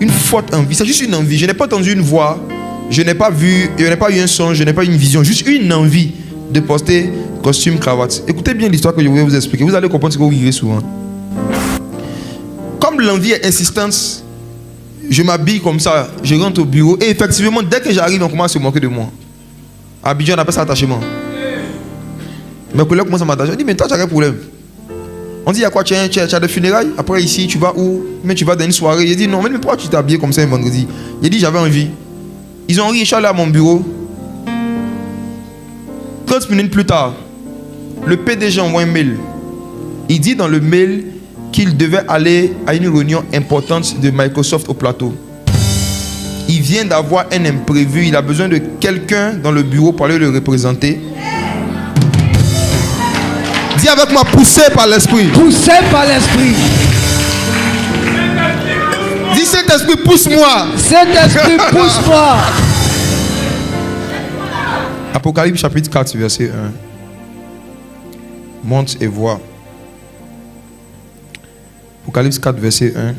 une forte envie. C'est juste une envie. Je n'ai pas entendu une voix, je n'ai pas vu, je n'ai pas eu un son, je n'ai pas eu une vision. Juste une envie de porter costume, cravate. Écoutez bien l'histoire que je voulais vous expliquer. Vous allez comprendre ce que vous vivez souvent. Comme l'envie est insistante, je m'habille comme ça, je rentre au bureau et effectivement, dès que j'arrive, on commence à se moquer de moi. À Abidjan, on appelle ça attachement. Mes collègues commencent à m'attacher. Je dis, mais toi, tu as quel problème? On dit, il y a quoi? Tu as des funérailles? Après, ici, tu vas où? Mais tu vas dans une soirée. Il dit, non, mais pourquoi tu t'es habillé comme ça un vendredi? Il dit, j'avais envie. Ils ont ri, je suis allé à mon bureau. 30 minutes plus tard, le PDG envoie un mail. Il dit dans le mail qu'il devait aller à une réunion importante de Microsoft au plateau. Il vient d'avoir un imprévu. Il a besoin de quelqu'un dans le bureau pour aller le représenter. Dis avec moi, poussé par l'esprit. Poussé par l'esprit. Dis Saint-Esprit, pousse-moi. Saint-Esprit, pousse-moi. Apocalypse chapitre 4, verset 1. Monte et vois. Apocalypse 4, verset 1.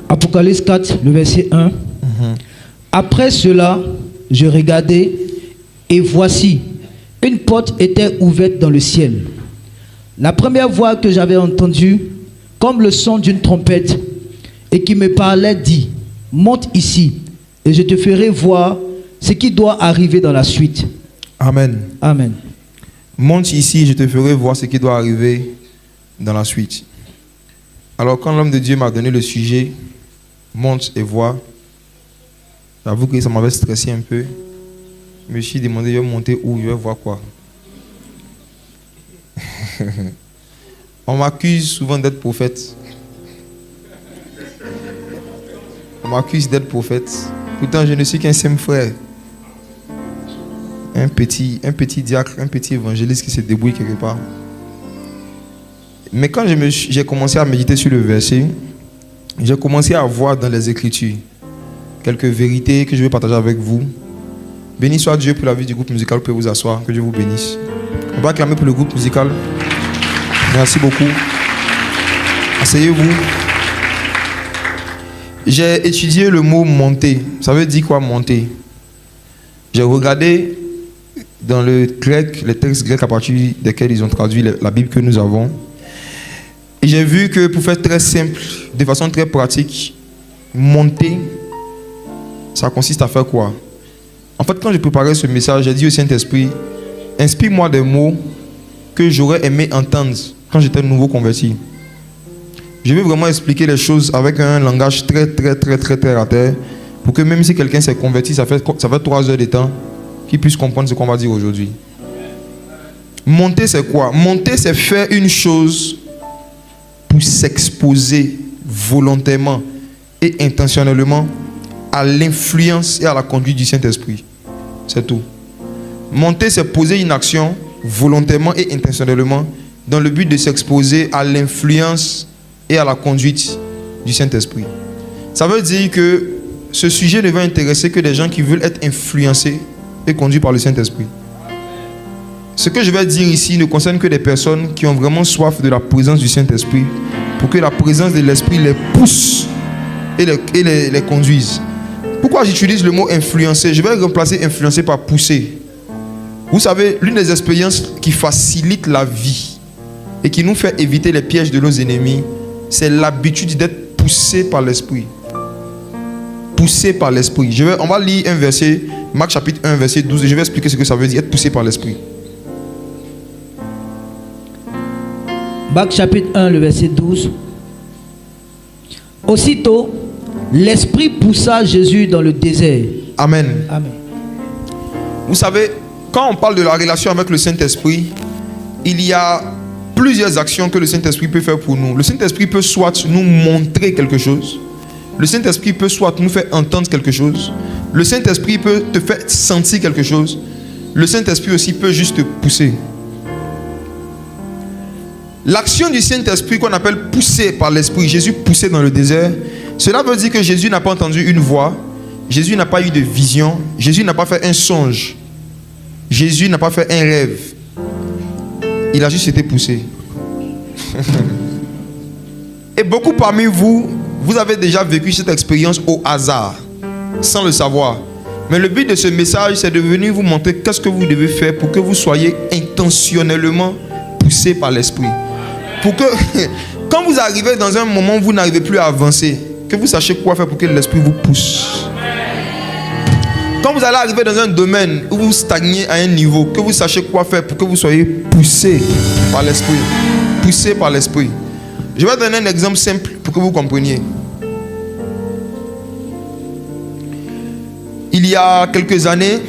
Apocalypse 4, le verset 1. Après cela, je regardai et voici, une porte était ouverte dans le ciel. La première voix que j'avais entendue, comme le son d'une trompette, et qui me parlait, dit, monte ici, et je te ferai voir ce qui doit arriver dans la suite. Amen. Amen. Monte ici, je te ferai voir ce qui doit arriver dans la suite. Alors, quand l'homme de Dieu m'a donné le sujet, monte et vois, j'avoue que ça m'avait stressé un peu. Je me suis demandé, je vais monter où, je vais voir quoi. On m'accuse souvent d'être prophète. On m'accuse d'être prophète. Pourtant, je ne suis qu'un simple frère. Un petit diacre, un petit évangéliste qui se débrouille quelque part. Mais quand j'ai commencé à méditer sur le verset, j'ai commencé à voir dans les Écritures quelques vérités que je vais partager avec vous. Béni soit Dieu pour la vie du groupe musical. Vous pouvez vous asseoir, que Dieu vous bénisse. On va acclamer pour le groupe musical. Merci beaucoup. Asseyez-vous. J'ai étudié le mot monter. Ça veut dire quoi monter? J'ai regardé dans le grec, les textes grecs à partir desquels ils ont traduit la Bible que nous avons. Et j'ai vu que pour faire très simple, de façon très pratique, monter, ça consiste à faire quoi? En fait, quand j'ai préparé ce message, j'ai dit au Saint-Esprit, inspire-moi des mots que j'aurais aimé entendre quand j'étais nouveau converti. Je vais vraiment expliquer les choses avec un langage très terre à terre, pour que même si quelqu'un s'est converti, ça fait 3 heures de temps, qu'il puisse comprendre ce qu'on va dire aujourd'hui. Monter, c'est quoi? Monter, c'est faire une chose pour s'exposer volontairement et intentionnellement à l'influence et à la conduite du Saint-Esprit. C'est tout. Monter, c'est poser une action volontairement et intentionnellement dans le but de s'exposer à l'influence et à la conduite du Saint-Esprit. Ça veut dire que ce sujet ne va intéresser que des gens qui veulent être influencés et conduits par le Saint-Esprit. Ce que je vais dire ici ne concerne que des personnes qui ont vraiment soif de la présence du Saint-Esprit, pour que la présence de l'Esprit les pousse et les conduise. Pourquoi j'utilise le mot influencer? Je vais remplacer influencer par pousser. Vous savez, l'une des expériences qui facilite la vie et qui nous fait éviter les pièges de nos ennemis, c'est l'habitude d'être poussé par l'Esprit. Poussé par l'Esprit. On va lire un verset, Marc chapitre 1, verset 12, et je vais expliquer ce que ça veut dire, être poussé par l'Esprit. Marc chapitre 1, le verset 12. Aussitôt, l'Esprit poussa Jésus dans le désert. Amen. Amen. Vous savez, quand on parle de la relation avec le Saint-Esprit, il y a plusieurs actions que le Saint-Esprit peut faire pour nous. Le Saint-Esprit peut soit nous montrer quelque chose. Le Saint-Esprit peut soit nous faire entendre quelque chose. Le Saint-Esprit peut te faire sentir quelque chose. Le Saint-Esprit aussi peut juste te pousser. L'action du Saint-Esprit qu'on appelle poussé par l'Esprit, Jésus poussé dans le désert, cela veut dire que Jésus n'a pas entendu une voix, Jésus n'a pas eu de vision. Jésus n'a pas fait un songe. Jésus n'a pas fait un rêve. Il a juste été poussé. Et beaucoup parmi vous, vous avez déjà vécu cette expérience au hasard, sans le savoir. Mais le but de ce message, c'est de venir vous montrer qu'est-ce que vous devez faire pour que vous soyez intentionnellement poussé par l'Esprit. Pour que, quand vous arrivez dans un moment où vous n'arrivez plus à avancer, que vous sachiez quoi faire pour que l'Esprit vous pousse. Quand vous allez arriver dans un domaine où vous stagnez à un niveau, que vous sachiez quoi faire pour que vous soyez poussé par l'Esprit. Poussé par l'Esprit. Je vais donner un exemple simple pour que vous compreniez. Il y a quelques années,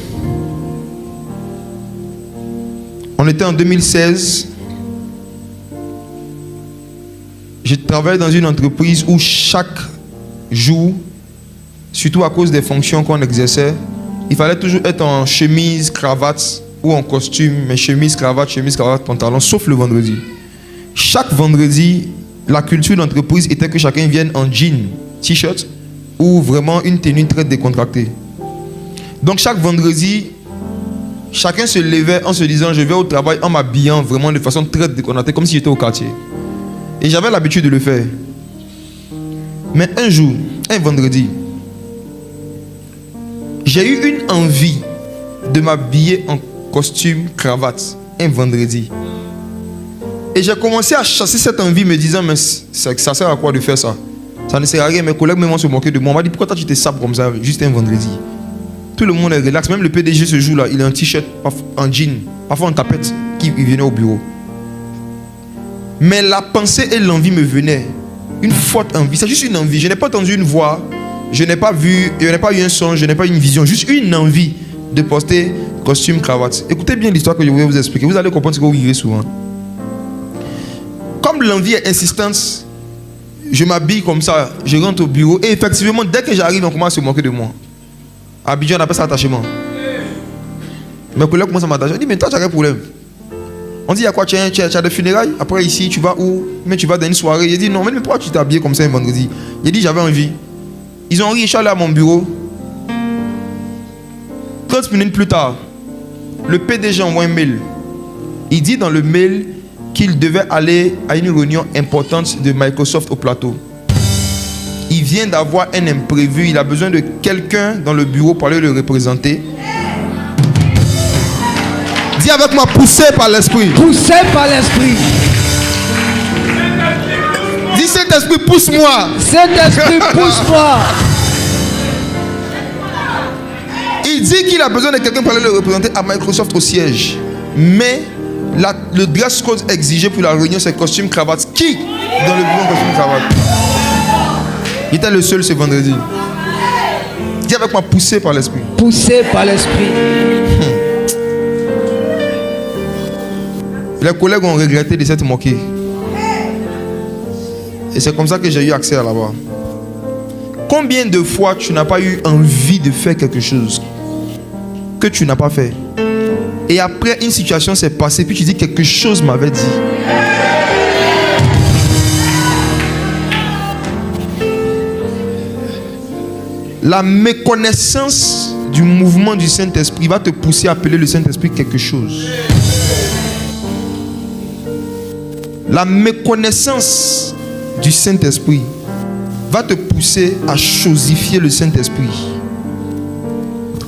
on était en 2016. Je travaillais dans une entreprise où chaque jour, surtout à cause des fonctions qu'on exerçait, il fallait toujours être en chemise, cravate ou en costume, mais chemise, cravate, pantalon, sauf le vendredi. Chaque vendredi, la culture d'entreprise était que chacun vienne en jean, t-shirt ou vraiment une tenue très décontractée. Donc chaque vendredi, chacun se levait en se disant je vais au travail en m'habillant vraiment de façon très décontractée, comme si j'étais au quartier. Et j'avais l'habitude de le faire. Mais un jour, un vendredi, j'ai eu une envie de m'habiller en costume, cravate, un vendredi. Et j'ai commencé à chasser cette envie, me disant, mais ça sert à quoi de faire ça? Ça ne sert à rien. Mes collègues même se moquaient de moi. On m'a dit, pourquoi toi tu te sapes comme ça, juste un vendredi? Tout le monde est relax. Même le PDG ce jour-là, il a un t-shirt, en jean, parfois en tapette, qui venait au bureau. Mais la pensée et l'envie me venaient. Une forte envie. C'est juste une envie. Je n'ai pas entendu une voix. Je n'ai pas vu, je n'ai pas eu un son, je n'ai pas eu une vision. Juste une envie de porter costume, cravate. Écoutez bien l'histoire que je voulais vous expliquer. Vous allez comprendre ce que vous vivez souvent. Comme l'envie est insistante, je m'habille comme ça, je rentre au bureau. Et effectivement, dès que j'arrive, on commence à se moquer de moi. À Abidjan, on appelle ça attachement. Mes collègues commencent à m'attacher. Je dis, mais toi, tu as quel problème? On dit, il y a quoi? Tu as des funérailles? Après, ici, tu vas où? Mais tu vas dans une soirée. Il dit, non, mais pourquoi tu t'es habillé comme ça un vendredi? Il dit, j'avais envie. Ils ont ri, je suis allé à mon bureau. 30 minutes plus tard, le PDG envoie un mail. Il dit dans le mail qu'il devait aller à une réunion importante de Microsoft au plateau. Il vient d'avoir un imprévu. Il a besoin de quelqu'un dans le bureau pour aller le représenter. Dis avec moi, poussé par l'Esprit. Poussé par l'Esprit. Dis, Saint-Esprit, pousse-moi. Saint-Esprit, pousse-moi. Il dit qu'il a besoin de quelqu'un pour aller le représenter à Microsoft au siège. Mais le dress code exigé pour la réunion, c'est costume, cravate. Qui dans le bureau costume, cravate? Il était le seul ce vendredi. Dis avec moi, poussé par l'Esprit. Poussé par l'Esprit. Les collègues ont regretté de s'être moqués. Et c'est comme ça que j'ai eu accès à là-bas. Combien de fois tu n'as pas eu envie de faire quelque chose que tu n'as pas fait? Et après, une situation s'est passée, puis tu dis quelque chose m'avait dit. La méconnaissance du mouvement du Saint-Esprit va te pousser à appeler le Saint-Esprit quelque chose. La méconnaissance du Saint-Esprit va te pousser à chosifier le Saint-Esprit.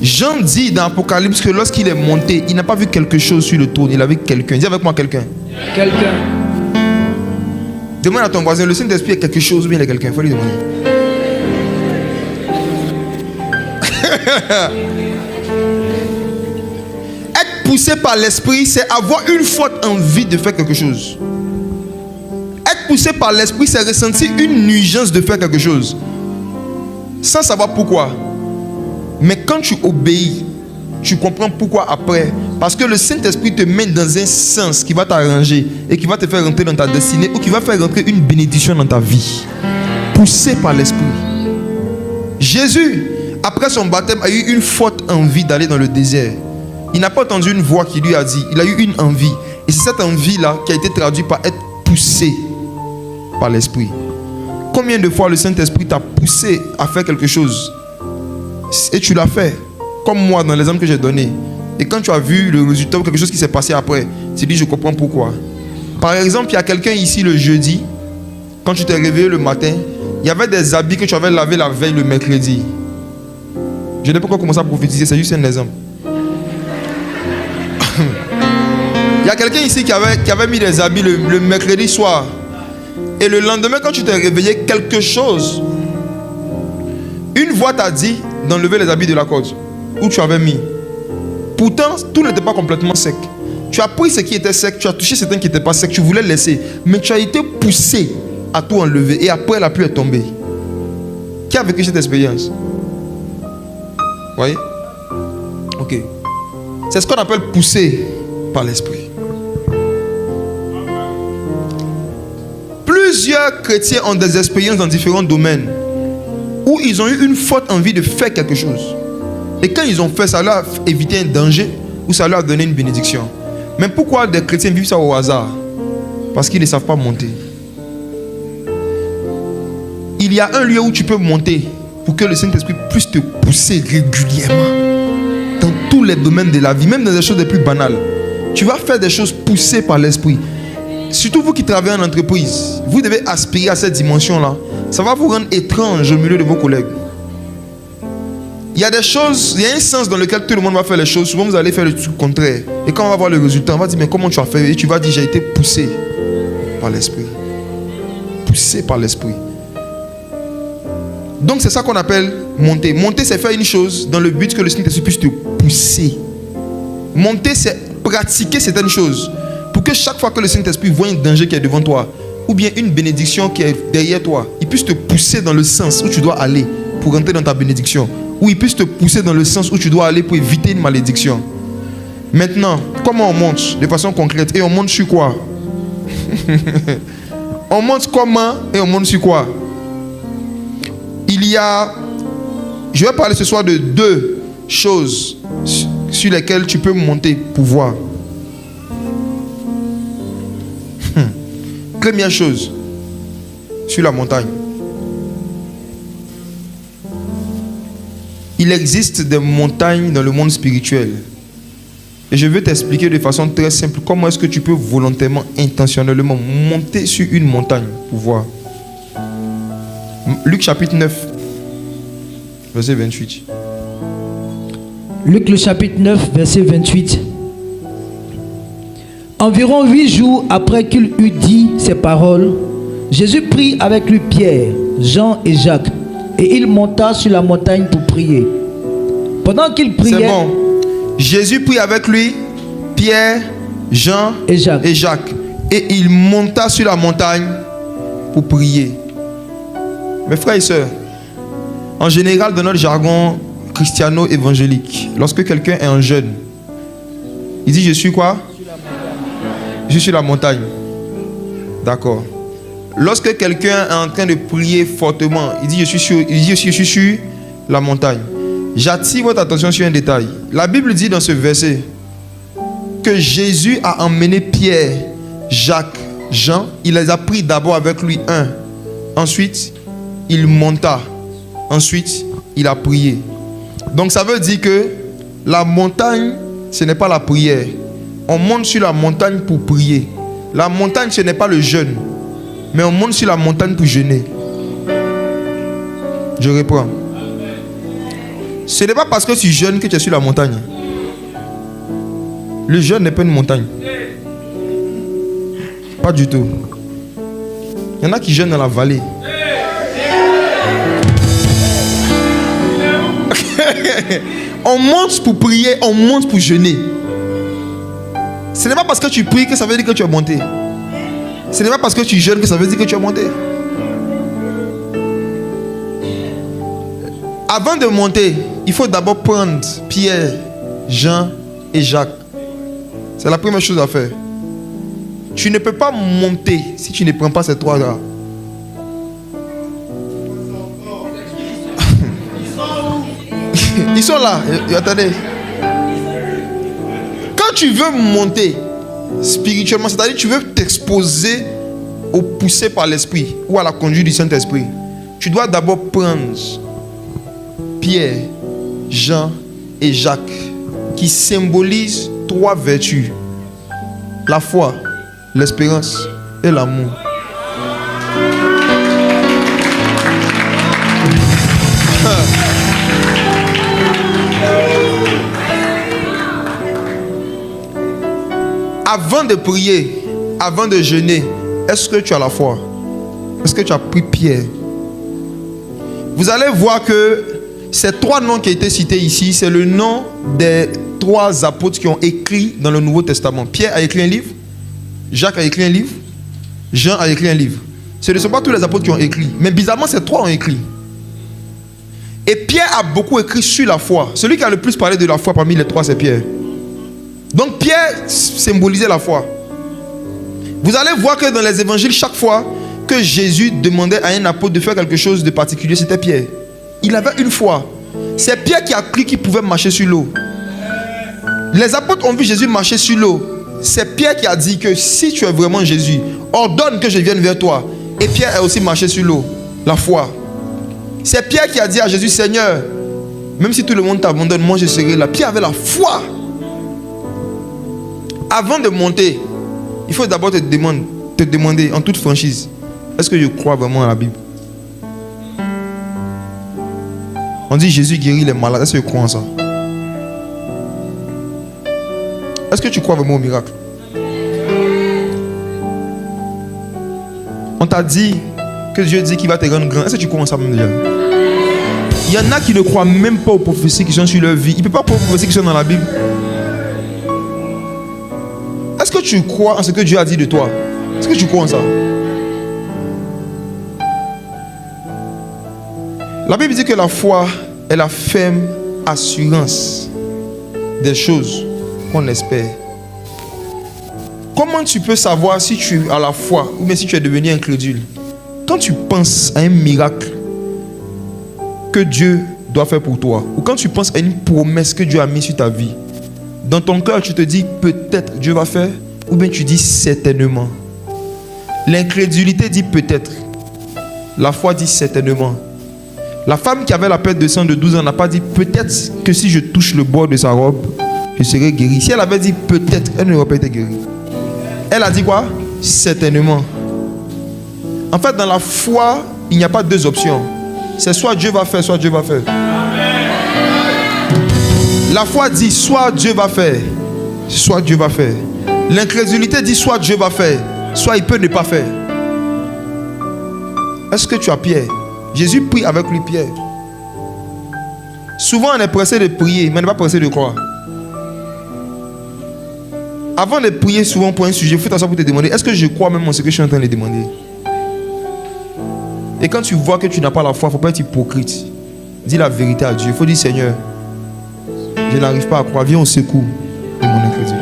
Jean dit dans Apocalypse que lorsqu'il est monté, il n'a pas vu quelque chose sur le trône, il a vu quelqu'un. Dis avec moi quelqu'un. Quelqu'un. Demande à ton voisin, le Saint-Esprit est quelque chose ou bien il est quelqu'un? Il faut lui demander. Être poussé par l'Esprit, c'est avoir une forte envie de faire quelque chose. Être poussé par l'Esprit, c'est ressentir une urgence de faire quelque chose. Sans savoir pourquoi. Mais quand tu obéis, tu comprends pourquoi après. Parce que le Saint-Esprit te mène dans un sens qui va t'arranger et qui va te faire rentrer dans ta destinée ou qui va faire rentrer une bénédiction dans ta vie. Poussé par l'Esprit. Jésus, après son baptême, a eu une forte envie d'aller dans le désert. Il n'a pas entendu une voix qui lui a dit. Il a eu une envie. Et c'est cette envie-là qui a été traduite par être poussé par l'Esprit. Combien de fois le Saint-Esprit t'a poussé à faire quelque chose Et tu l'as fait, comme moi dans l'exemple que j'ai donné. Et quand tu as vu le résultat ou quelque chose qui s'est passé après, tu dis, je comprends pourquoi. Par exemple, il y a quelqu'un ici le jeudi, quand tu t'es réveillé le matin, il y avait des habits que tu avais lavés la veille le mercredi. Je n'ai pas encore commencé à prophétiser, c'est juste un exemple. Il y a quelqu'un ici qui avait mis des habits le mercredi soir. Et le lendemain, quand tu t'es réveillé, quelque chose, une voix t'a dit d'enlever les habits de la cause où tu avais mis. Pourtant, tout n'était pas complètement sec. Tu as pris ce qui était sec, tu as touché certains qui n'étaient pas secs, tu voulais laisser, mais tu as été poussé à tout enlever. Et après, la pluie est tombée. Qui a vécu cette expérience? Vous voyez? Ok. C'est ce qu'on appelle pousser par l'esprit. Plusieurs chrétiens ont des expériences dans différents domaines où ils ont eu une forte envie de faire quelque chose. Et quand ils ont fait, ça leur a évité un danger ou ça leur a donné une bénédiction. Mais pourquoi des chrétiens vivent ça au hasard? Parce qu'ils ne savent pas monter. Il y a un lieu où tu peux monter pour que le Saint-Esprit puisse te pousser régulièrement dans tous les domaines de la vie, même dans les choses les plus banales. Tu vas faire des choses poussées par l'Esprit. Surtout vous qui travaillez en entreprise, vous devez aspirer à cette dimension-là. Ça va vous rendre étrange au milieu de vos collègues. Il y a des choses, il y a un sens dans lequel tout le monde va faire les choses. Souvent vous allez faire le truc contraire. Et quand on va voir le résultat, on va dire mais comment tu as fait? Et tu vas dire j'ai été poussé par l'Esprit. Poussé par l'Esprit. Donc c'est ça qu'on appelle monter. Monter, c'est faire une chose dans le but que le Saint-Esprit puisse te pousser. Monter, c'est pratiquer certaines choses pour que chaque fois que le Saint-Esprit voit un danger qui est devant toi ou bien une bénédiction qui est derrière toi, il puisse te pousser dans le sens où tu dois aller pour rentrer dans ta bénédiction, ou il puisse te pousser dans le sens où tu dois aller pour éviter une malédiction. Maintenant, comment on monte de façon concrète? Et on monte sur quoi? On monte comment et on monte sur quoi? Je vais parler ce soir de deux choses sur lesquelles tu peux monter pour voir. Première chose, sur la montagne. Il existe des montagnes dans le monde spirituel. Et je vais t'expliquer de façon très simple comment est-ce que tu peux volontairement, intentionnellement monter sur une montagne pour voir. Luc chapitre 9, verset 28. Luc le chapitre 9, verset 28. Environ 8 jours après qu'il eut dit ces paroles, Jésus prit avec lui Pierre, Jean et Jacques, et il monta sur la montagne pour prier. Pendant qu'il priait... C'est bon. Jésus prit avec lui Pierre, Jean et Jacques. Et il monta sur la montagne pour prier. Mes frères et sœurs, en général dans notre jargon christiano-évangélique, lorsque quelqu'un est en jeûne, il dit je suis quoi? Je suis sur la montagne. D'accord. Lorsque quelqu'un est en train de prier fortement, il dit je suis sur la montagne. J'attire votre attention sur un détail. La Bible dit dans ce verset que Jésus a emmené Pierre, Jacques, Jean. Il les a pris d'abord avec lui un. Ensuite, il monta. Ensuite, il a prié. Donc ça veut dire que la montagne, ce n'est pas la prière. On monte sur la montagne pour prier. La montagne, ce n'est pas le jeûne. Mais on monte sur la montagne pour jeûner. Je reprends. Ce n'est pas parce que tu jeûnes que tu es sur la montagne. Le jeûne n'est pas une montagne. Pas du tout. Il y en a qui jeûnent dans la vallée. On monte pour prier, on monte pour jeûner. Ce n'est pas parce que tu pries que ça veut dire que tu es monté. Ce n'est pas parce que tu jeûnes que ça veut dire que tu es monté. Avant de monter, il faut d'abord prendre Pierre, Jean et Jacques. C'est la première chose à faire. Tu ne peux pas monter si tu ne prends pas ces trois-là. Ils sont là. Attendez. Quand tu veux monter spirituellement, c'est-à-dire que tu veux t'exposer au poussé par l'esprit ou à la conduite du Saint-Esprit, tu dois d'abord prendre Pierre, Jean et Jacques, qui symbolisent 3 vertus: la foi, l'espérance et l'amour. Avant de prier, avant de jeûner, est-ce que tu as la foi? Est-ce que tu as pris Pierre? Vous allez voir que ces 3 noms qui ont été cités ici, c'est le nom des 3 apôtres qui ont écrit dans le Nouveau Testament. Pierre a écrit un livre, Jacques a écrit un livre, Jean a écrit un livre. Ce ne sont pas tous les apôtres qui ont écrit, mais bizarrement, ces 3 ont écrit. Et Pierre a beaucoup écrit sur la foi. Celui qui a le plus parlé de la foi parmi les 3, c'est Pierre. Donc Pierre symbolisait la foi. Vous allez voir que dans les évangiles, chaque fois que Jésus demandait à un apôtre de faire quelque chose de particulier, c'était Pierre. Il avait une foi. C'est Pierre qui a cru qu'il pouvait marcher sur l'eau. Les apôtres ont vu Jésus marcher sur l'eau. C'est Pierre qui a dit que si tu es vraiment Jésus, ordonne que je vienne vers toi. Et Pierre a aussi marché sur l'eau. La foi. C'est Pierre qui a dit à Jésus: Seigneur, même si tout le monde t'abandonne, moi je serai là. Pierre avait la foi. Avant de monter, il faut d'abord te demander en toute franchise: est-ce que je crois vraiment à la Bible? On dit Jésus guérit les malades. Est-ce que je crois en ça? Est-ce que tu crois vraiment au miracle? On t'a dit que Dieu dit qu'il va te rendre grand. Est-ce que tu crois en ça même déjà? Il y en a qui ne croient même pas aux prophéties qui sont sur leur vie. Il ne peut pas croire aux prophéties qui sont dans la Bible. Est-ce que tu crois en ce que Dieu a dit de toi? Est-ce que tu crois en ça? La Bible dit que la foi est la ferme assurance des choses qu'on espère. Comment tu peux savoir si tu as la foi ou bien si tu es devenu incrédule? Quand tu penses à un miracle que Dieu doit faire pour toi, ou quand tu penses à une promesse que Dieu a mise sur ta vie, dans ton cœur tu te dis peut-être Dieu va faire, ou bien tu dis certainement. L'incrédulité dit peut-être, la foi dit certainement. La femme qui avait la perte de sang de 12 ans n'a pas dit peut-être que si je touche le bord de sa robe, je serai guéri. Si elle avait dit peut-être, elle n'aurait pas été guérie. Elle a dit quoi? Certainement. En fait, dans la foi, il n'y a pas 2 options. C'est soit Dieu va faire, soit Dieu va faire. La foi dit soit Dieu va faire, soit Dieu va faire. L'incrédulité dit soit Dieu va faire, soit il peut ne pas faire. Est-ce que tu as Pierre? Jésus prie avec lui, Pierre. Souvent on est pressé de prier, mais on n'est pas pressé de croire. Avant de prier souvent pour un sujet, il faut t'asseoir pour te demander: est-ce que je crois même en ce que je suis en train de demander? Et quand tu vois que tu n'as pas la foi, il ne faut pas être hypocrite. Dis la vérité à Dieu. Il faut dire: Seigneur, je n'arrive pas à croire, viens au secours de mon incrédulité.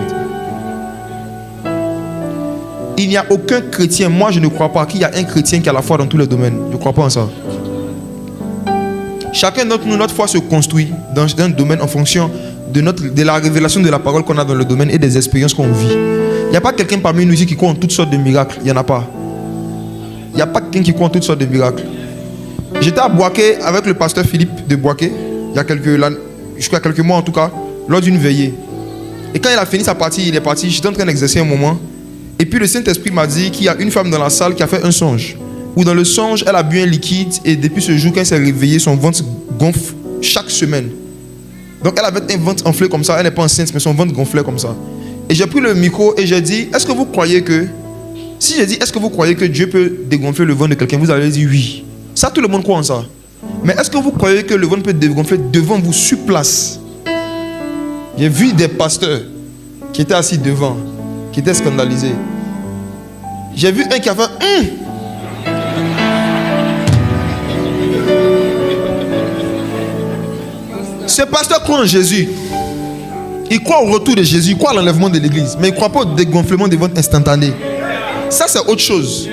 Il n'y a aucun chrétien, moi je ne crois pas qu'il y a un chrétien qui a la foi dans tous les domaines. Je ne crois pas en ça. Chacun d'entre nous, notre foi se construit dans un domaine en fonction de la révélation de la parole qu'on a dans le domaine et des expériences qu'on vit. Il n'y a pas quelqu'un parmi nous ici qui croit en toutes sortes de miracles. Il n'y en a pas. Il n'y a pas quelqu'un qui croit en toutes sortes de miracles. J'étais à Boaké avec le pasteur Philippe de Boaké, il y a quelques mois en tout cas, lors d'une veillée. Et quand il a fini sa partie, il est parti. J'étais en train d'exercer un moment. Et puis le Saint-Esprit m'a dit qu'il y a une femme dans la salle qui a fait un songe. Où dans le songe, elle a bu un liquide et depuis ce jour, quand elle s'est réveillée, son ventre gonfle chaque semaine. Donc elle avait un ventre enflé comme ça. Elle n'est pas enceinte, mais son ventre gonflait comme ça. Et j'ai pris le micro et j'ai dit: est-ce que vous croyez que... Si j'ai dit: est-ce que vous croyez que Dieu peut dégonfler le ventre de quelqu'un? Vous allez dire oui. Ça, tout le monde croit en ça. Mais est-ce que vous croyez que le ventre peut dégonfler devant vous, sur place? J'ai vu des pasteurs qui étaient assis devant, qui étaient scandalisés. J'ai vu un qui a fait Ce pasteur croit en Jésus. Il croit au retour de Jésus, il croit à l'enlèvement de l'église, mais il ne croit pas au dégonflement des ventres instantané. Ça, c'est autre chose.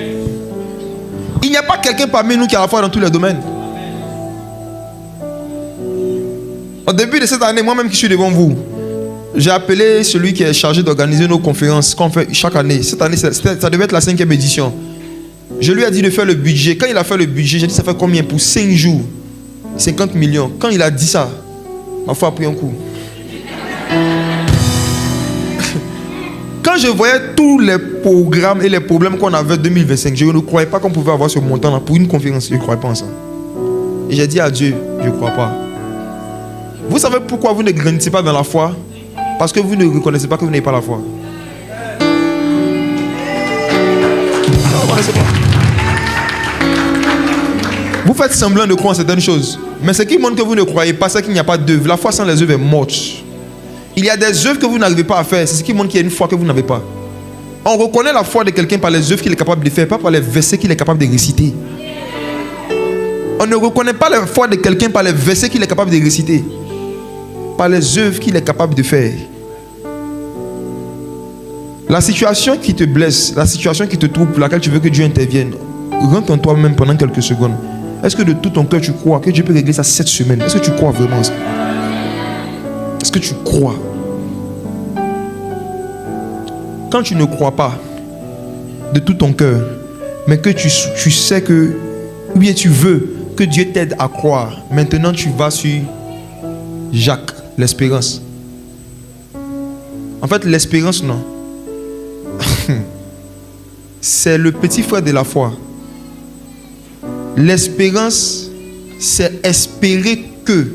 Il n'y a pas quelqu'un parmi nous qui a la foi dans tous les domaines. Au début de cette année, moi-même qui suis devant vous, j'ai appelé celui qui est chargé d'organiser nos conférences qu'on fait chaque année. Cette année, ça devait être la 5e édition. Je lui ai dit de faire le budget. Quand il a fait le budget, j'ai dit: ça fait combien pour 5 jours? 50 millions. Quand il a dit ça, Ma foi a pris un coup. Quand je voyais tous les programmes et les problèmes qu'on avait en 2025, je ne croyais pas qu'on pouvait avoir ce montant-là pour une conférence. Je ne croyais pas en ça. Et j'ai dit à Dieu, je ne crois pas. Vous savez pourquoi vous ne grandissez pas dans la foi? Parce que vous ne reconnaissez pas que vous n'avez pas la foi. Vous faites semblant de croire en certaines choses. Mais ce qui montre que vous ne croyez pas, c'est qu'il n'y a pas d'œuvre. La foi sans les œuvres est morte. Il y a des œuvres que vous n'arrivez pas à faire. C'est ce qui montre qu'il y a une foi que vous n'avez pas. On reconnaît la foi de quelqu'un par les œuvres qu'il est capable de faire, pas par les versets qu'il est capable de réciter. On ne reconnaît pas la foi de quelqu'un par les versets qu'il est capable de réciter, par les œuvres qu'il est capable de faire. La situation qui te blesse, la situation qui te trouble, pour laquelle tu veux que Dieu intervienne, rentre en toi-même pendant quelques secondes. Est-ce que de tout ton cœur tu crois que Dieu peut régler ça cette semaine? Est-ce que tu crois vraiment ça? Est-ce que tu crois? Quand tu ne crois pas de tout ton cœur, mais que tu sais que, ou bien tu veux que Dieu t'aide à croire, maintenant tu vas sur Jacques, l'espérance. En fait, l'espérance, non. C'est le petit frère de la foi. L'espérance, c'est espérer que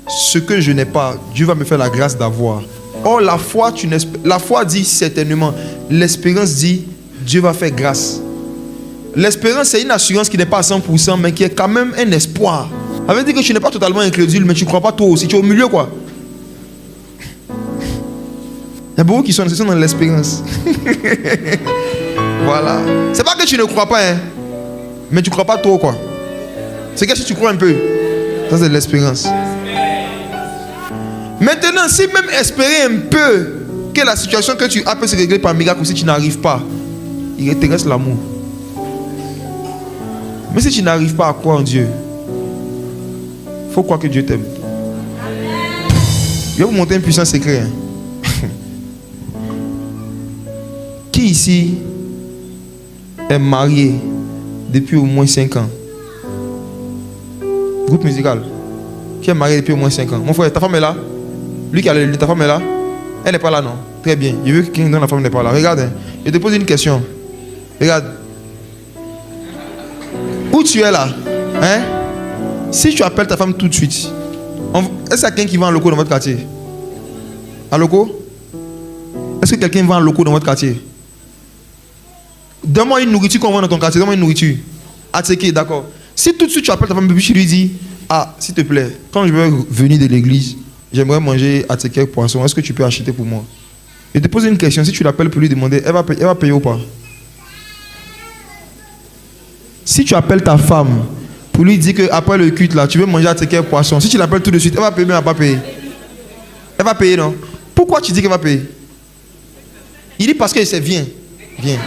ce que je n'ai pas, Dieu va me faire la grâce d'avoir. Or, la foi, la foi dit certainement. L'espérance dit Dieu va faire grâce. L'espérance, c'est une assurance qui n'est pas à 100%, mais qui est quand même un espoir. Ça veut dire que tu n'es pas totalement incrédule, mais tu ne crois pas toi aussi. Tu es au milieu, quoi. Il y a beaucoup qui sont dans l'espérance. Voilà. C'est pas que tu ne crois pas, hein, mais tu ne crois pas trop, quoi. C'est que si tu crois un peu, ça c'est de l'espérance. Maintenant, si même espérer un peu que la situation que tu as peut se régler par miracle, ou si tu n'arrives pas, il te reste l'amour. Mais si tu n'arrives pas à croire en Dieu, il faut croire que Dieu t'aime. Je vais vous montrer un puissant secret. Hein. Qui ici est marié depuis au moins 5 ans? Groupe musical. Qui est marié depuis au moins 5 ans? Mon frère, ta femme est là? Lui qui a ta femme est là? Elle n'est pas là, non? Très bien. Je veux que quelqu'un dont la femme n'est pas là. Regarde, hein. Je te pose une question. Regarde. Où tu es là? Hein? Si tu appelles ta femme tout de suite, est-ce qu'il y a quelqu'un qui va en loco dans votre quartier? En loco? Est-ce que quelqu'un va en loco dans votre quartier? Donne-moi une nourriture qu'on vend dans ton quartier. Donne-moi une nourriture. Atseke, d'accord. Si tout de suite tu appelles ta femme, puis tu lui dis, ah, s'il te plaît, quand je vais venir de l'église, j'aimerais manger atseke poisson. Est-ce que tu peux acheter pour moi? Je te pose une question. Si tu l'appelles pour lui demander, elle va payer ou pas? Si tu appelles ta femme pour lui dire qu'après le culte là, tu veux manger atseke poisson, si tu l'appelles tout de suite, elle va payer, mais elle va pas payer. Elle va payer, non? Pourquoi tu dis qu'elle va payer? Il dit parce que c'est viens. Viens.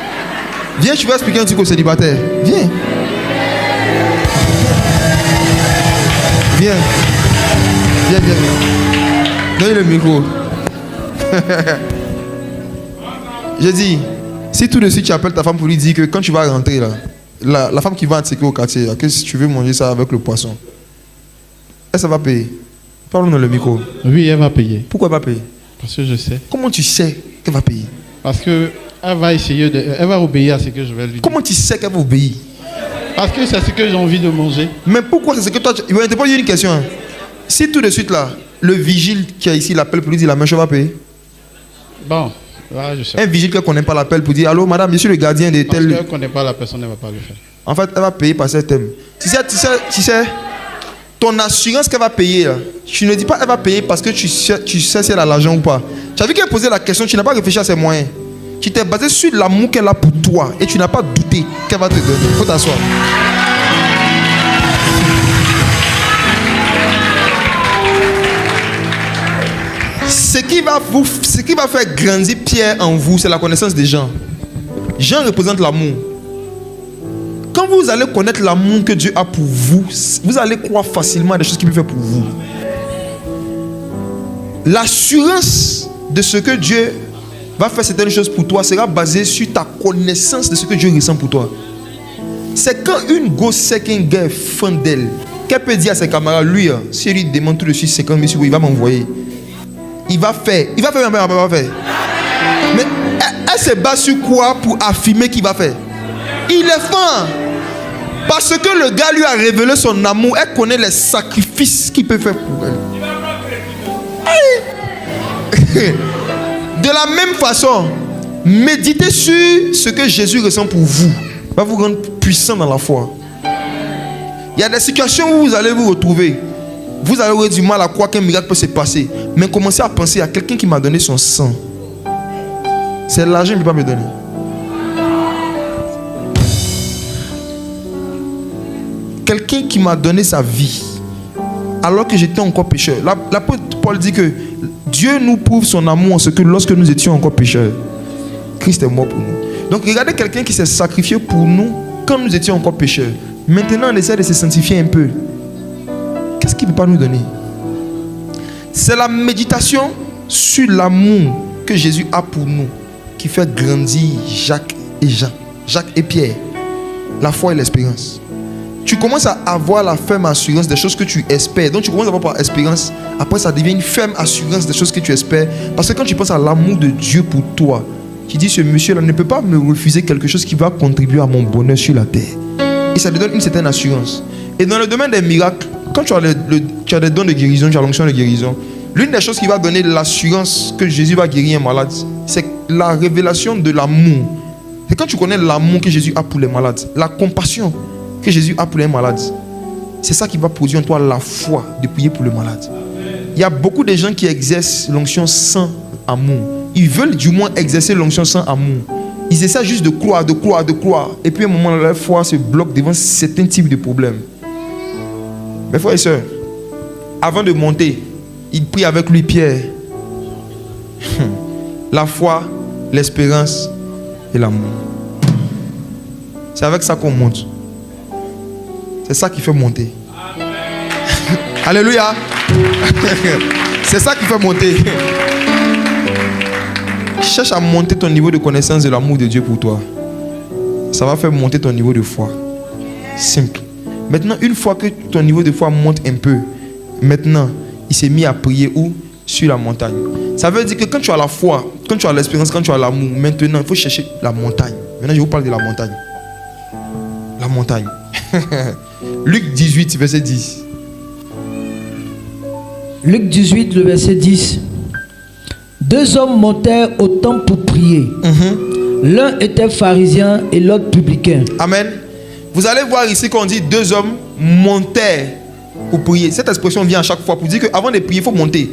Viens, tu vas expliquer un truc au célibataire. Viens. Viens. Viens, viens, viens. Donne le micro. J'ai dit, si tout de suite tu appelles ta femme pour lui dire que quand tu vas rentrer là, la femme qui va attaquer au quartier, que si tu veux manger ça avec le poisson, elle va payer. Parle-nous dans le micro. Oui, elle va payer. Pourquoi elle va payer? Parce que je sais. Comment tu sais qu'elle va payer? Parce que elle va essayer elle va obéir à ce que je vais lui dire. Comment tu sais qu'elle va obéir? Parce que c'est ce que j'ai envie de manger. Mais pourquoi c'est ce que toi... Il va te poser une question. Hein. Si tout de suite là, le vigile qui est ici l'appelle pour lui dire la même chose, va payer? Bon, là je sais. Un vigile qui ne connaît pas l'appel pour dire allô madame, je suis le gardien de tel... Parce qu'elle ne connaît pas la personne, elle ne va pas le faire. En fait, elle va payer par ses thèmes. Tu sais, ton assurance qu'elle va payer, là, tu ne dis pas elle va payer parce que tu sais si elle a l'argent ou pas. Tu as vu qu'elle posait la question, tu n'as pas réfléchi à ses moyens. Tu t'es basé sur l'amour qu'elle a pour toi et tu n'as pas douté qu'elle va te donner. Il faut t'asseoir. Ce qui va faire grandir Pierre en vous, c'est la connaissance des gens. Jean représente l'amour. Quand vous allez connaître l'amour que Dieu a pour vous, vous allez croire facilement à des choses qu'il peut faire pour vous. L'assurance de ce que Dieu va faire certaines choses pour toi sera basée sur ta connaissance de ce que Dieu ressent pour toi. C'est quand une gosse sait qu'un gars est fan d'elle, qu'elle peut dire à ses camarades, lui, si elle lui demande tout de suite 50 000 euros, il va m'envoyer. Il va faire. Il va faire, mais il va faire. Mais elle se base sur quoi pour affirmer qu'il va faire? Il est fin. Parce que le gars lui a révélé son amour. Elle connaît les sacrifices qu'il peut faire pour elle. De la même façon, méditez sur ce que Jésus ressent pour vous. Va vous rendre puissant dans la foi. Il y a des situations où vous allez vous retrouver. Vous allez avoir du mal à croire qu'un miracle peut se passer. Mais commencez à penser à quelqu'un qui m'a donné son sang. C'est l'argent qu'il ne peut pas me donner. Quelqu'un qui m'a donné sa vie alors que j'étais encore pécheur. L'apôtre Paul dit que Dieu nous prouve son amour en ce que lorsque nous étions encore pécheurs, Christ est mort pour nous. Donc regardez quelqu'un qui s'est sacrifié pour nous quand nous étions encore pécheurs. Maintenant on essaie de se sanctifier un peu. Qu'est-ce qu'il ne peut pas nous donner? C'est la méditation sur l'amour que Jésus a pour nous qui fait grandir Jacques et Jean, Jacques et Pierre. La foi et l'espérance. Tu commences à avoir la ferme assurance des choses que tu espères. Donc tu commences à avoir par espérance. Après ça devient une ferme assurance des choses que tu espères. Parce que quand tu penses à l'amour de Dieu pour toi, tu dis ce monsieur-là ne peut pas me refuser quelque chose qui va contribuer à mon bonheur sur la terre. Et ça te donne une certaine assurance. Et dans le domaine des miracles, quand tu as des dons de guérison, tu as l'onction de guérison, l'une des choses qui va donner l'assurance que Jésus va guérir un malade, c'est la révélation de l'amour. C'est quand tu connais l'amour que Jésus a pour les malades, la compassion que Jésus a pour les malades, c'est ça qui va produire en toi la foi de prier pour le malade. Il y a beaucoup de gens qui exercent l'onction sans amour. Ils veulent du moins exercer l'onction sans amour. Ils essaient juste de croire. Et puis à un moment, leur foi se bloque devant certains types de problèmes. Mes frères et sœurs, avant de monter, il prie avec lui Pierre. La foi, l'espérance et l'amour. C'est avec ça qu'on monte. C'est ça qui fait monter. Alléluia. C'est ça qui fait monter. Cherche à monter ton niveau de connaissance de l'amour de Dieu pour toi. Ça va faire monter ton niveau de foi. Simple. Maintenant, une fois que ton niveau de foi monte un peu, maintenant, il s'est mis à prier où? Sur la montagne. Ça veut dire que quand tu as la foi, quand tu as l'espérance, quand tu as l'amour, maintenant, il faut chercher la montagne. Maintenant, je vous parle de la montagne. La montagne. Luc 18, verset 10. Luc 18, le verset 10. Deux hommes montèrent au temple pour prier. L'un était pharisien et l'autre publicain. Amen. Vous allez voir ici qu'on dit deux hommes montèrent pour prier. Cette expression vient à chaque fois pour dire qu'avant de prier, il faut monter.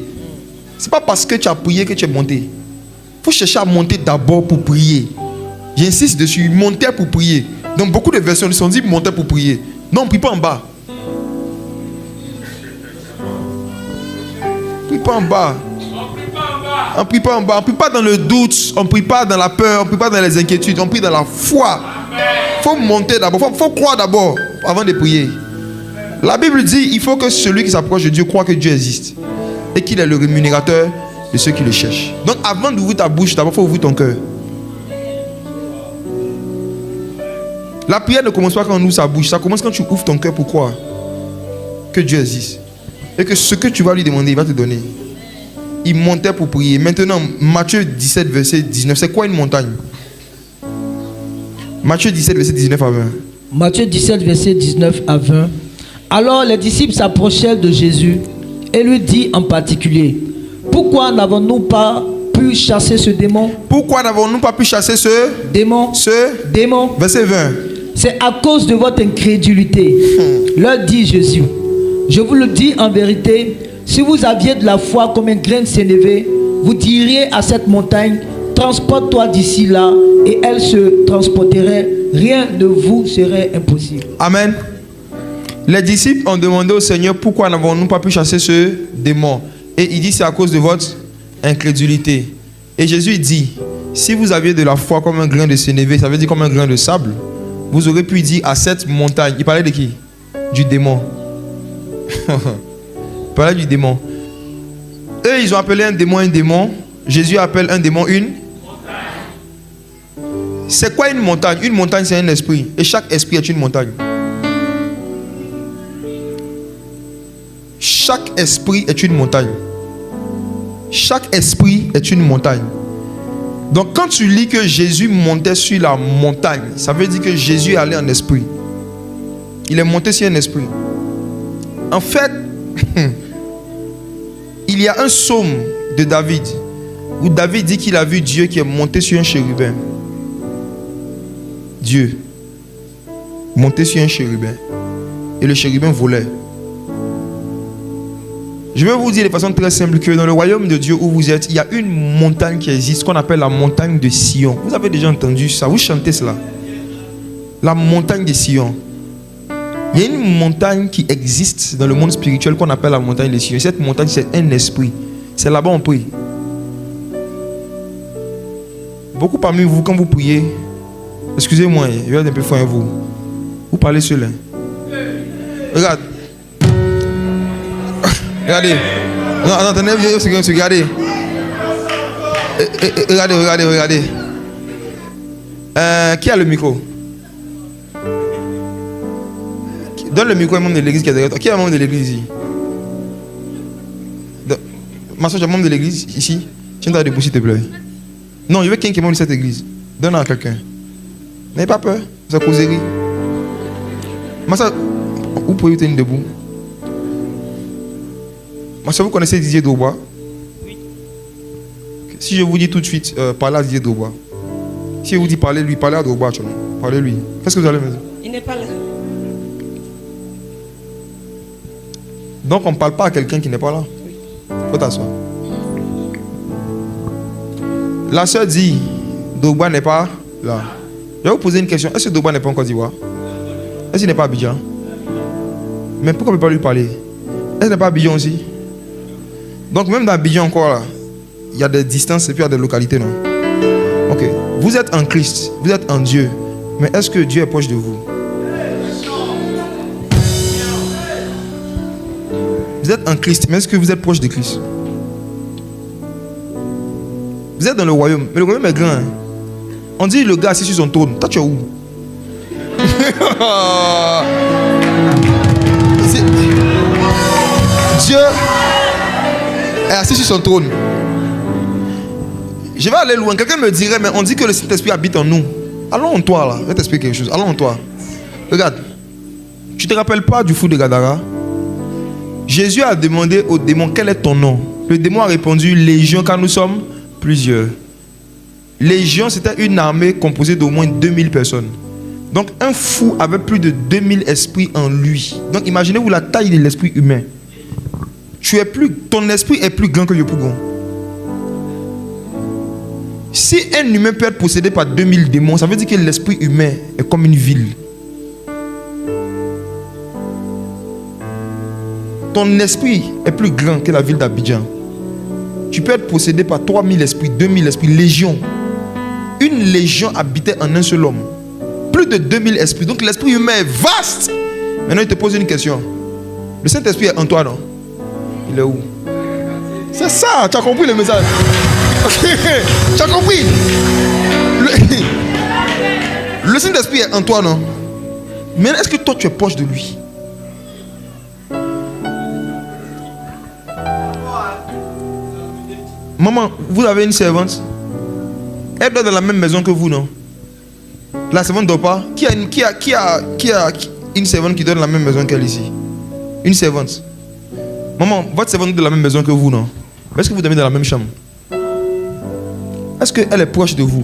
Ce n'est pas parce que tu as prié que tu es monté. Il faut chercher à monter d'abord pour prier. J'insiste dessus, monter pour prier. Donc beaucoup de versions sont dit monter pour prier. Non, on ne prie pas en bas. On ne prie pas en bas. On ne prie pas en bas. On ne prie pas dans le doute. On ne prie pas dans la peur. On ne prie pas dans les inquiétudes. On prie dans la foi. Il faut monter d'abord. Il faut croire d'abord avant de prier. La Bible dit il faut que celui qui s'approche de Dieu croit que Dieu existe. Et qu'il est le rémunérateur de ceux qui le cherchent. Donc avant d'ouvrir ta bouche, d'abord il faut ouvrir ton cœur. La prière ne commence pas quand on ouvre sa bouche. Ça commence quand tu ouvres ton cœur pour croire que Dieu existe. Et que ce que tu vas lui demander, il va te donner. Il montait pour prier. Maintenant, Matthieu 17, verset 19. C'est quoi une montagne? Matthieu 17, verset 19 à 20. Matthieu 17, verset 19 à 20. Alors les disciples s'approchèrent de Jésus et lui dit en particulier: pourquoi n'avons-nous pas pu chasser ce démon? Pourquoi n'avons-nous pas pu chasser ce démon? Verset 20. C'est à cause de votre incrédulité. Leur dit Jésus: je vous le dis en vérité, si vous aviez de la foi comme un grain de sénévé, vous diriez à cette montagne: transporte-toi d'ici là, et elle se transporterait. Rien ne vous serait impossible. Amen. Les disciples ont demandé au Seigneur: pourquoi n'avons-nous pas pu chasser ce démon? Et il dit: c'est à cause de votre incrédulité. Et Jésus dit: si vous aviez de la foi comme un grain de sénévé, ça veut dire comme un grain de sable, vous aurez pu dire à cette montagne. Il parlait de qui? Du démon. Il parlait du démon. Eux, ils ont appelé un démon. Jésus appelle un démon une montagne. C'est quoi une montagne? Une montagne, c'est un esprit. Et chaque esprit est une montagne. chaque esprit est une montagne. Chaque esprit est une montagne. Donc quand tu lis que Jésus montait sur la montagne, ça veut dire que Jésus allait en esprit. Il est monté sur un esprit. En fait, il y a un psaume de David où David dit qu'il a vu Dieu qui est monté sur un chérubin. Dieu monté sur un chérubin. Et le chérubin volait. Je vais vous dire de façon très simple que dans le royaume de Dieu où vous êtes, il y a une montagne qui existe, qu'on appelle la montagne de Sion. Vous avez déjà entendu ça, vous chantez cela. La montagne de Sion. Il y a une montagne qui existe dans le monde spirituel qu'on appelle la montagne de Sion. Cette montagne, c'est un esprit. C'est là-bas on prie. Beaucoup parmi vous, quand vous priez, excusez-moi, je vais être un peu fort avec vous. Vous parlez seul. Regarde. Regardez. Non, attendez, regardez. Regardez. Qui a le micro? Donne le micro à un membre de l'église qui est derrière toi. Qui est un membre de l'église ici? Ma soeur, tu es membre de l'église ici? Tiens-toi debout s'il te plaît. Non, je veux quelqu'un qui est membre de cette église. Donne à quelqu'un. N'ayez pas peur, c'est causerie. Ma soeur, vous pouvez vous tenir debout? Ma soeur, vous connaissez Didier Drogba? Oui. Si je vous dis tout de suite, parlez à Didier Drogba. Si je vous dis parlez lui, parlez à Drogba. Parlez lui. Qu'est-ce que vous allez me dire? Il n'est pas là. Donc on ne parle pas à quelqu'un qui n'est pas là. Oui. Faut t'asseoir. La soeur dit, Drogba n'est pas là. Je vais vous poser une question. Est-ce que Drogba n'est pas en Côte d'Ivoire? Est-ce qu'il n'est pas à Abidjan? Mais pourquoi on ne peut pas lui parler? Est-ce qu'il n'est pas à Abidjan aussi? Donc même dans Abidjan encore là, il y a des distances et puis il y a des localités, non? Ok. Vous êtes en Christ, vous êtes en Dieu. Mais est-ce que Dieu est proche de vous? Vous êtes en Christ, mais est-ce que vous êtes proche de Christ? Vous êtes dans le royaume, mais le royaume est grand. Hein? On dit le gars assis sur son trône. Toi, tu es où? Dieu est assis sur son trône. Je vais aller loin. Quelqu'un me dirait, mais on dit que le Saint-Esprit habite en nous. Allons en toi là. Je vais t'expliquer quelque chose. Allons en toi. Regarde. Tu ne te rappelles pas du fou de Gadara? Jésus a demandé au démon quel est ton nom. Le démon a répondu Légion, car nous sommes plusieurs. Légion, c'était une armée composée d'au moins 2000 personnes. Donc un fou avait plus de 2000 esprits en lui. Donc imaginez-vous la taille de l'esprit humain. Ton esprit est plus grand que le pougon. Si un humain peut être possédé par 2000 démons, ça veut dire que l'esprit humain est comme une ville. Ton esprit est plus grand que la ville d'Abidjan. Tu peux être possédé par 3000 esprits, 2000 esprits, légion. Une légion habitait en un seul homme. Plus de 2000 esprits. Donc l'esprit humain est vaste. Maintenant, il te pose une question. Le Saint-Esprit est en toi, non? Il est où? C'est ça, tu as compris le message? Tu as compris? Le Saint-Esprit est en toi, non? Mais est-ce que toi, tu es proche de lui? Maman, vous avez une servante. Elle dort dans la même maison que vous, non? La servante ne dort pas. Qui a une servante qui dort dans la même maison qu'elle ici? Une servante. Maman, votre servante est dans la même maison que vous, non? Est-ce que vous dormez dans la même chambre? Est-ce qu'elle est proche de vous?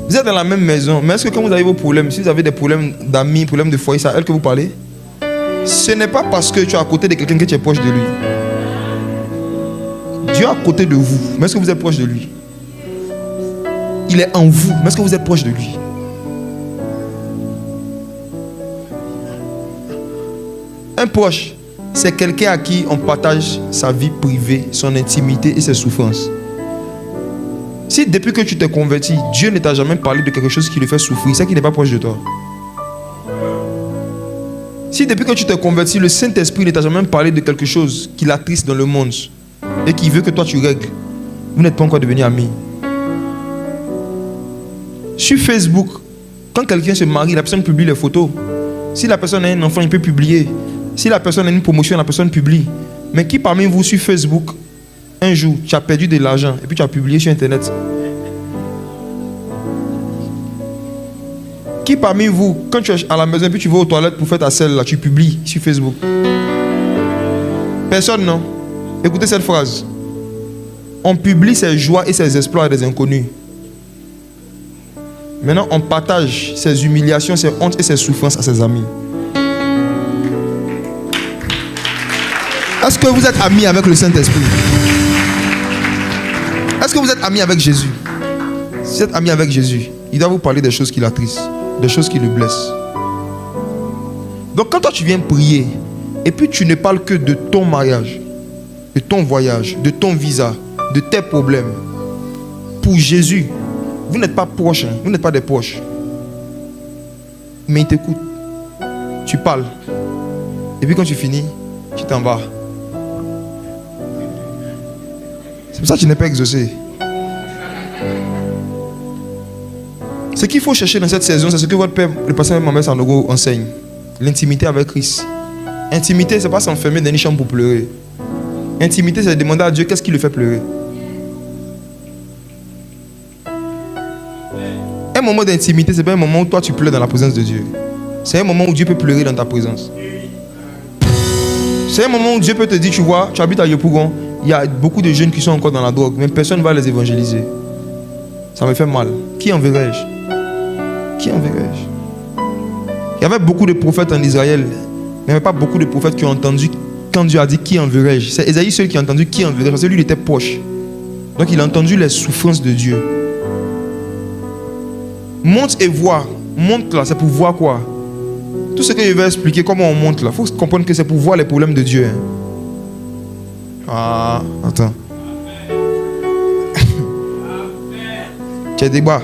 Vous êtes dans la même maison, mais est-ce que quand vous avez vos problèmes, si vous avez des problèmes d'amis, problèmes de foyer, c'est à elle que vous parlez? Ce n'est pas parce que tu es à côté de quelqu'un que tu es proche de lui. Dieu est à côté de vous, mais est-ce que vous êtes proche de lui? Il est en vous, mais est-ce que vous êtes proche de lui? Un proche, c'est quelqu'un à qui on partage sa vie privée, son intimité et ses souffrances. Si depuis que tu t'es converti, Dieu ne t'a jamais parlé de quelque chose qui le fait souffrir, c'est qu'il n'est pas proche de toi. Si depuis que tu t'es converti, le Saint-Esprit ne t'a jamais parlé de quelque chose qui l'attriste dans le monde et qui veut que toi tu règles, vous n'êtes pas encore devenus amis. Sur Facebook, quand quelqu'un se marie, la personne publie les photos. Si la personne a un enfant, il peut publier. Si la personne a une promotion, la personne publie. Mais qui parmi vous sur Facebook, un jour, tu as perdu de l'argent et puis tu as publié sur Internet? Qui parmi vous, quand tu es à la maison et puis tu vas aux toilettes pour faire ta selle, là, tu publies sur Facebook? Personne, non? Écoutez cette phrase. On publie ses joies et ses exploits à des inconnus. Maintenant, on partage ses humiliations, ses hontes et ses souffrances à ses amis. Est-ce que vous êtes amis avec le Saint-Esprit? Est-ce que vous êtes amis avec Jésus? Si vous êtes amis avec Jésus, il doit vous parler des choses qui l'attristent, des choses qui le blessent. Donc quand toi tu viens prier, et puis tu ne parles que de ton mariage, de ton voyage, de ton visa, de tes problèmes, pour Jésus, vous n'êtes pas proches, hein? Vous n'êtes pas des proches. Mais il t'écoute. Tu parles. Et puis quand tu finis, tu t'en vas. C'est pour ça que tu n'es pas exaucé. Ce qu'il faut chercher dans cette saison, c'est ce que votre père, le pasteur Mohamed Sanogo, enseigne. L'intimité avec Christ. Intimité, ce n'est pas s'enfermer dans une chambre pour pleurer. Intimité, c'est demander à Dieu qu'est-ce qui le fait pleurer. Un moment d'intimité, ce n'est pas un moment où toi tu pleures dans la présence de Dieu. C'est un moment où Dieu peut pleurer dans ta présence. C'est un moment où Dieu peut te dire, tu vois, tu habites à Yopougon, il y a beaucoup de jeunes qui sont encore dans la drogue, mais personne ne va les évangéliser. Ça me fait mal. Qui enverrai-je? Qui enverrai-je? Il y avait beaucoup de prophètes en Israël, mais il n'y avait pas beaucoup de prophètes qui ont entendu quand Dieu a dit qui enverrai-je. C'est Ésaïe seul qui a entendu qui enverrai-je, parce que lui il était proche. Donc il a entendu les souffrances de Dieu. Monte et vois. Monte là, c'est pour voir quoi? Tout ce que je vais expliquer, comment on monte là, il faut comprendre que c'est pour voir les problèmes de Dieu. Hein. Ah, attends. Tu as débat.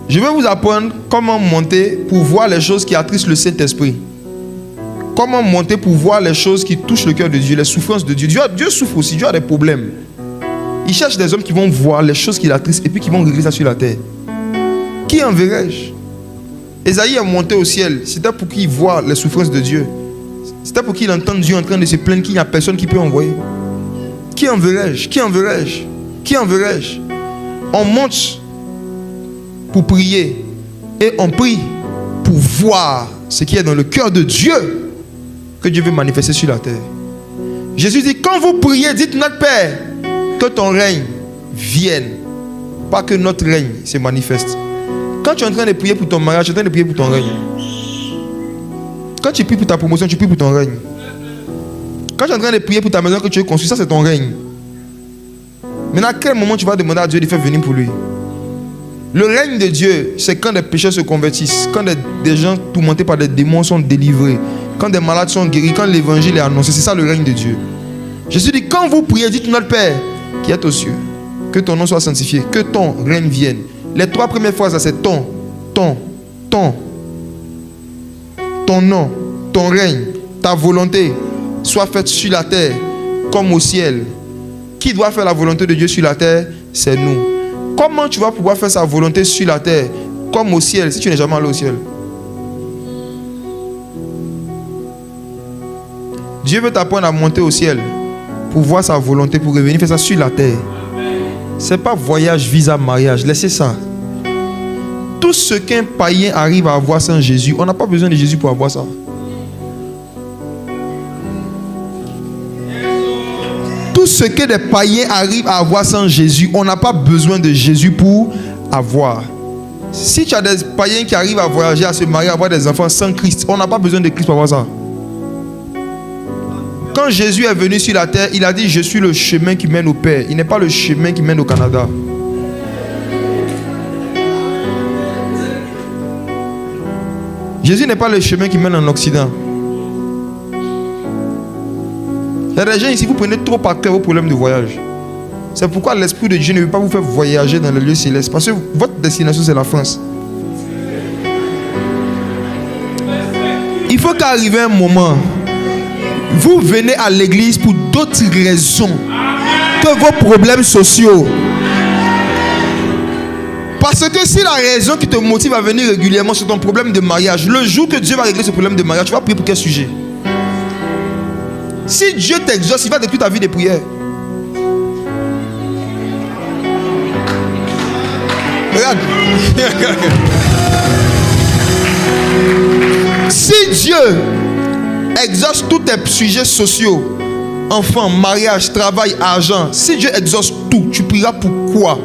Je vais vous apprendre comment monter pour voir les choses qui attristent le Saint-Esprit. Comment monter pour voir les choses qui touchent le cœur de Dieu, les souffrances de Dieu. Dieu souffre aussi, Dieu a des problèmes. Il cherche des hommes qui vont voir les choses qui l'attristent et puis qui vont régler ça sur la terre. Qui enverrai-je? Ésaïe est monté au ciel. C'était pour qu'il voie les souffrances de Dieu. C'était pour qu'il entende Dieu en train de se plaindre qu'il n'y a personne qui peut envoyer. Qui enverrai-je? Qui enverrai-je? Qui enverrai-je? On monte pour prier et on prie pour voir ce qui est dans le cœur de Dieu que Dieu veut manifester sur la terre. Jésus dit, quand vous priez, dites notre Père, que ton règne vienne, pas que notre règne se manifeste. Quand tu es en train de prier pour ton mariage, tu es en train de prier pour ton règne. Quand tu pries pour ta promotion, tu pries pour ton règne. Quand tu es en train de prier pour ta maison que tu veux construire, ça c'est ton règne. Maintenant, à quel moment tu vas demander à Dieu de faire venir pour lui? Le règne de Dieu, c'est quand des pécheurs se convertissent, quand des gens tourmentés par des démons sont délivrés, quand des malades sont guéris, quand l'évangile est annoncé. C'est ça le règne de Dieu. Jésus dit, quand vous priez, dites notre Père qui est aux cieux, que ton nom soit sanctifié, que ton règne vienne. Les trois premières phrases, c'est ton nom, ton règne, ta volonté soit faite sur la terre comme au ciel. Qui doit faire la volonté de Dieu sur la terre? C'est nous. Comment tu vas pouvoir faire sa volonté sur la terre comme au ciel si tu n'es jamais allé au ciel? Dieu veut t'apprendre à monter au ciel pour voir sa volonté, pour revenir faire ça sur la terre. Ce n'est pas voyage, visa, mariage. Laissez ça. Tout ce qu'un païen arrive à avoir sans Jésus, on n'a pas besoin de Jésus pour avoir ça. Tout ce que des païens arrivent à avoir sans Jésus, on n'a pas besoin de Jésus pour avoir. Si tu as des païens qui arrivent à voyager, à se marier, à avoir des enfants sans Christ, on n'a pas besoin de Christ pour avoir ça. Quand Jésus est venu sur la terre, il a dit, je suis le chemin qui mène au Père. Il n'est pas le chemin qui mène au Canada. Jésus n'est pas le chemin qui mène en Occident. Il y a des gens ici, vous prenez trop par cœur vos problèmes de voyage. C'est pourquoi l'Esprit de Dieu ne veut pas vous faire voyager dans les lieux célestes. Parce que votre destination, c'est la France. Il faut qu'arrive un moment, vous venez à l'église pour d'autres raisons que vos problèmes sociaux. Parce que si la raison qui te motive à venir régulièrement sur ton problème de mariage, le jour que Dieu va régler ce problème de mariage, tu vas prier pour quel sujet? Si Dieu t'exauce, il va détruire ta vie de prière. Regarde. Si Dieu exauce tous tes sujets sociaux, enfants, mariage, travail, argent, si Dieu exauce tout, tu prieras pour quoi?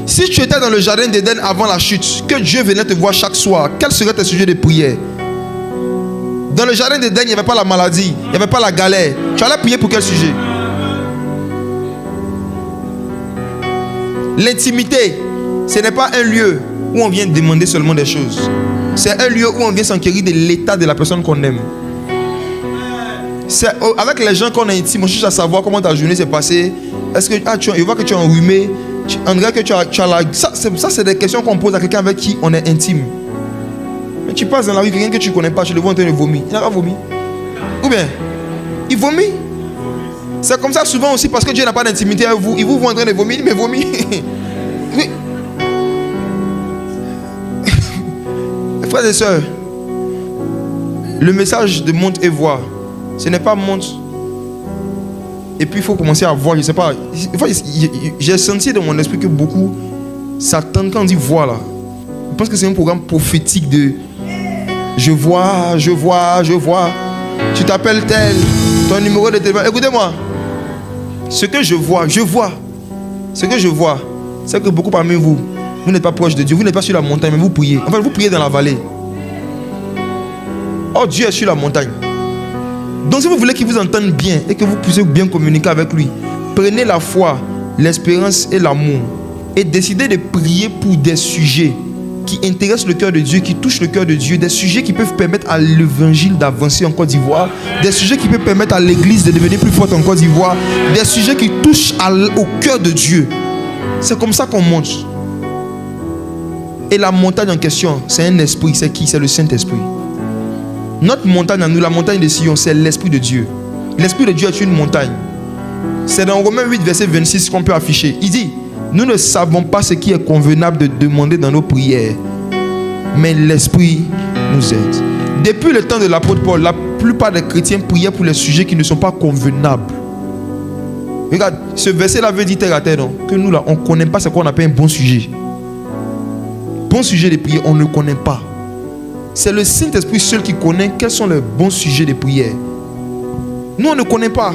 Si tu étais dans le jardin d'Éden avant la chute, que Dieu venait te voir chaque soir, quels seraient tes sujets de prière? Dans le jardin d'Éden, il n'y avait pas la maladie, il n'y avait pas la galère. Tu allais prier pour quel sujet? L'intimité, ce n'est pas un lieu où on vient demander seulement des choses. C'est un lieu où on vient s'enquérir de l'état de la personne qu'on aime. C'est avec les gens qu'on est intime, on cherche à savoir comment ta journée s'est passée. Est-ce que il voit que tu es enrhumé? On dirait que tu as la... Ça, c'est des questions qu'on pose à quelqu'un avec qui on est intime. Mais tu passes dans la rue, quelqu'un que tu ne connais pas, tu le vois en train de vomir. Il n'a pas vomi. Ou bien, il vomit. C'est comme ça souvent aussi parce que Dieu n'a pas d'intimité avec vous. Il vous voit en train de vomir, mais vomit. Oui. Frères et sœurs, le message de monte et voir, ce n'est pas monte. Et puis il faut commencer à voir, je ne sais pas. J'ai senti dans mon esprit que beaucoup s'attendent quand on dit voir là. Je pense que c'est un programme prophétique de je vois, je vois, je vois. Tu t'appelles tel, ton numéro de téléphone. Écoutez-moi. Ce que je vois, ce que je vois, c'est que beaucoup parmi vous, vous n'êtes pas proche de Dieu, vous n'êtes pas sur la montagne, mais vous priez. En fait, vous priez dans la vallée. Oh, Dieu est sur la montagne. Donc si vous voulez qu'il vous entende bien et que vous puissiez bien communiquer avec lui, prenez la foi, l'espérance et l'amour et décidez de prier pour des sujets qui intéressent le cœur de Dieu, qui touchent le cœur de Dieu, des sujets qui peuvent permettre à l'évangile d'avancer en Côte d'Ivoire, des sujets qui peuvent permettre à l'église de devenir plus forte en Côte d'Ivoire, des sujets qui touchent au cœur de Dieu. C'est comme ça qu'on monte. Et la montagne en question, c'est un esprit. C'est qui? C'est le Saint-Esprit. Notre montagne à nous, la montagne de Sion, c'est l'Esprit de Dieu. L'Esprit de Dieu est une montagne. C'est dans Romains 8, verset 26 qu'on peut afficher. Il dit, nous ne savons pas ce qui est convenable de demander dans nos prières, mais l'Esprit nous aide. Depuis le temps de l'apôtre Paul, la plupart des chrétiens priaient pour les sujets qui ne sont pas convenables. Regarde, ce verset-là veut dire terre à terre, non? Que nous là, on ne connaît pas ce qu'on appelle un bon sujet. Bon sujet de prière, on ne connaît pas. C'est le Saint-Esprit seul qui connaît quels sont les bons sujets de prière. Nous, on ne connaît pas.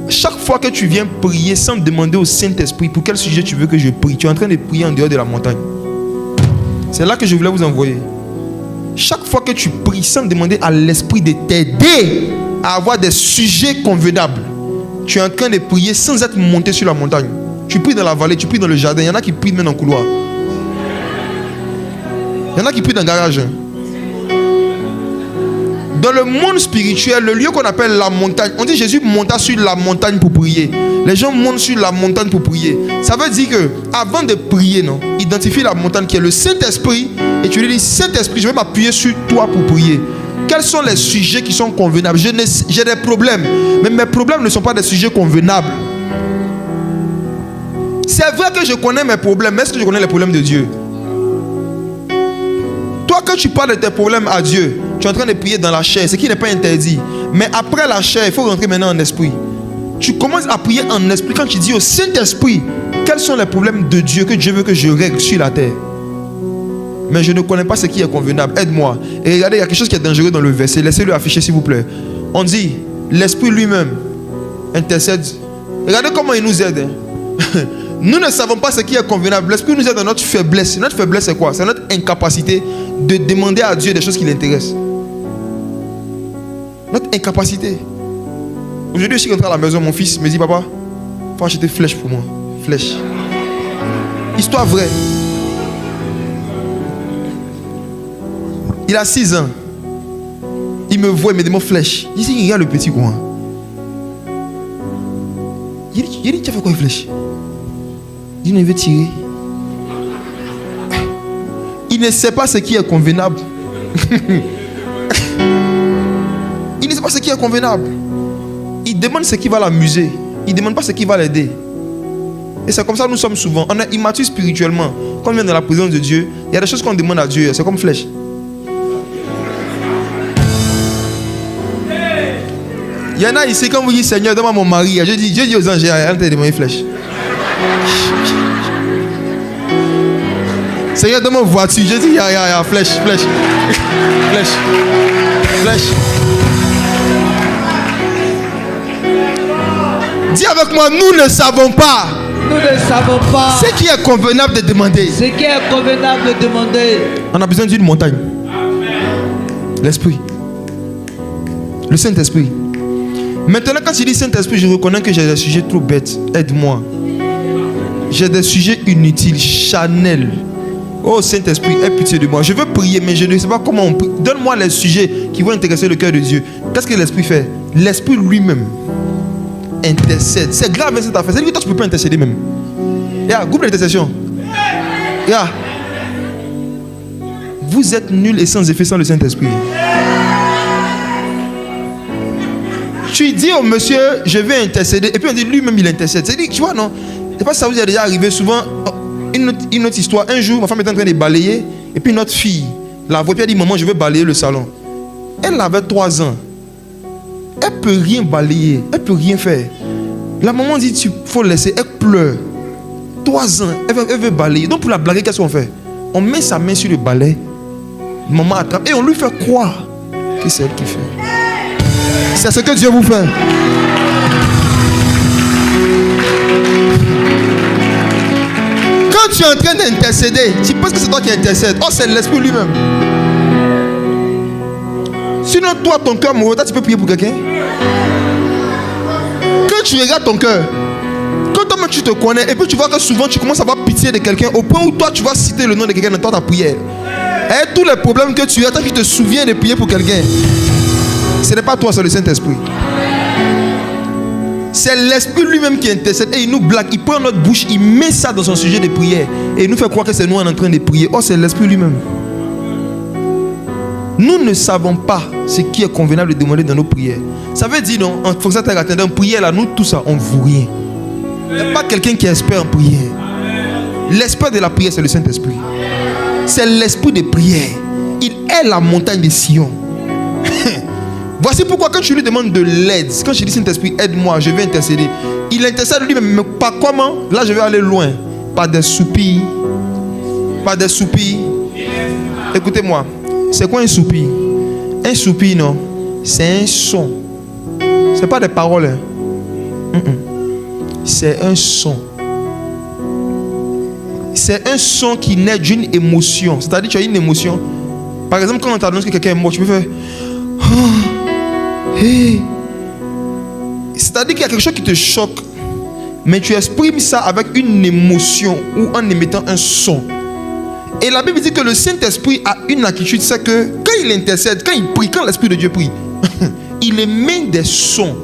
Chaque fois que tu viens prier sans demander au Saint-Esprit pour quel sujet tu veux que je prie, tu es en train de prier en dehors de la montagne. C'est là que je voulais vous envoyer. Chaque fois que tu pries sans demander à l'Esprit de t'aider à avoir des sujets convenables, tu es en train de prier sans être monté sur la montagne. Tu pries dans la vallée, tu pries dans le jardin. Il y en a qui prient même dans le couloir. Il y en a qui prient dans le garage. Dans le monde spirituel, le lieu qu'on appelle la montagne, on dit Jésus monta sur la montagne pour prier. Les gens montent sur la montagne pour prier. Ça veut dire que avant de prier, non, identifie la montagne qui est le Saint-Esprit et tu lui dis Saint-Esprit, je vais m'appuyer sur toi pour prier. Quels sont les sujets qui sont convenables? J'ai des problèmes, mais mes problèmes ne sont pas des sujets convenables. C'est vrai que je connais mes problèmes, mais est-ce que je connais les problèmes de Dieu? Toi, quand tu parles de tes problèmes à Dieu, tu es en train de prier dans la chair, ce qui n'est pas interdit. Mais après la chair, il faut rentrer maintenant en esprit. Tu commences à prier en esprit quand tu dis au Saint-Esprit, quels sont les problèmes de Dieu que Dieu veut que je règle sur la terre. Mais je ne connais pas ce qui est convenable. Aide-moi. Et regardez, il y a quelque chose qui est dangereux dans le verset. Laissez-le afficher, s'il vous plaît. On dit, l'Esprit lui-même intercède. Regardez comment il nous aide. Nous ne savons pas ce qui est convenable. L'Esprit nous aide dans notre faiblesse. Notre faiblesse, c'est quoi? C'est notre incapacité de demander à Dieu des choses qui l'intéressent. Notre incapacité. Aujourd'hui, je suis rentré à la maison, mon fils me dit, papa, il faut acheter flèche pour moi. Flèche. Histoire vraie. Il a 6 ans. Il me voit, il me demande flèche. Il dit, regarde le petit coin. Il dit, tu as fait quoi une flèche? Il dit, il veut tirer. Il ne sait pas ce qui est convenable. Il ne sait pas ce qui est convenable. Il demande ce qui va l'amuser. Il ne demande pas ce qui va l'aider. Et c'est comme ça que nous sommes souvent. On est immature spirituellement. Quand on vient dans la présence de Dieu, il y a des choses qu'on demande à Dieu. C'est comme flèche. Il y en a ici, quand vous dites Seigneur, donne-moi mon mari. Dieu dit aux anges, elle t'a demandé une flèche. Seigneur, donne-moi une voiture. Je dis, flèche, flèche. Flèche. Flèche. Dis avec moi, nous ne savons pas. Nous ne savons pas. Ce qui est convenable de demander. Ce qui est convenable de demander. On a besoin d'une montagne. L'Esprit. Le Saint-Esprit. Maintenant, quand je dis Saint-Esprit, je reconnais que j'ai des sujets trop bêtes. Aide-moi. J'ai des sujets inutiles, charnels. Oh Saint-Esprit, aie pitié de moi. Je veux prier, mais je ne sais pas comment on prie. Donne-moi les sujets qui vont intéresser le cœur de Dieu. Qu'est-ce que l'Esprit fait? L'Esprit lui-même intercède. C'est grave cette affaire. C'est-à-dire que toi, tu ne peux pas intercéder même. Groupe d'intercession. Vous êtes nuls et sans effet sans le Saint-Esprit. Tu dis au monsieur, je vais intercéder. Et puis on dit, lui-même, il intercède. C'est-à-dire, tu vois, non? Je ne sais pas si ça vous est déjà arrivé souvent. Une autre histoire. Un jour, ma femme était en train de balayer. Et puis notre fille la voit. Puis elle dit, maman, je veux balayer le salon. Elle avait 3 ans. Elle ne peut rien balayer. Elle ne peut rien faire. La maman dit, il faut laisser. Elle pleure. 3 ans. Elle veut balayer. Donc pour la blaguer, qu'est-ce qu'on fait? On met sa main sur le balai. Maman attrape. Et on lui fait croire que c'est elle qui fait. C'est ce que Dieu vous fait. Quand tu es en train d'intercéder, tu penses que c'est toi qui intercèdes. Oh, c'est l'Esprit lui-même. Sinon, toi, ton cœur mauvais, tu peux prier pour quelqu'un. Quand tu regardes ton cœur, quand toi-même tu te connais, et puis tu vois que souvent tu commences à avoir pitié de quelqu'un, au point où toi tu vas citer le nom de quelqu'un dans ta prière. Et tous les problèmes que tu as, toi qui te souviens de prier pour quelqu'un, ce n'est pas toi, c'est le Saint-Esprit. C'est l'Esprit lui-même qui intercède et il nous blague. Il prend notre bouche, il met ça dans son sujet de prière et il nous fait croire que c'est nous en train de prier. Oh, c'est l'Esprit lui-même. Nous ne savons pas ce qui est convenable de demander dans nos prières. Ça veut dire, non, en fonction de la prière, là, nous, tout ça, on ne vaut rien. Il n'y a pas quelqu'un qui est expert en prière. L'expert de la prière, c'est le Saint-Esprit. C'est l'esprit de prière. Il est la montagne de Sion. Voici pourquoi quand je lui demande de l'aide, quand je dis Saint-Esprit, aide-moi, je vais intercéder. Il intercède lui-même, mais pas comment? Là, je vais aller loin. Pas des soupirs. Pas des soupirs. Écoutez-moi. C'est quoi un soupir? Un soupir, non? C'est un son. C'est pas des paroles. Hein? C'est un son. C'est un son qui naît d'une émotion. C'est-à-dire que tu as une émotion. Par exemple, quand on t'annonce que quelqu'un est mort, tu peux faire... Hey. C'est-à-dire qu'il y a quelque chose qui te choque, mais tu exprimes ça avec une émotion ou en émettant un son. Et la Bible dit que le Saint-Esprit a une attitude, c'est que quand il intercède, quand il prie, quand l'Esprit de Dieu prie, il émet des sons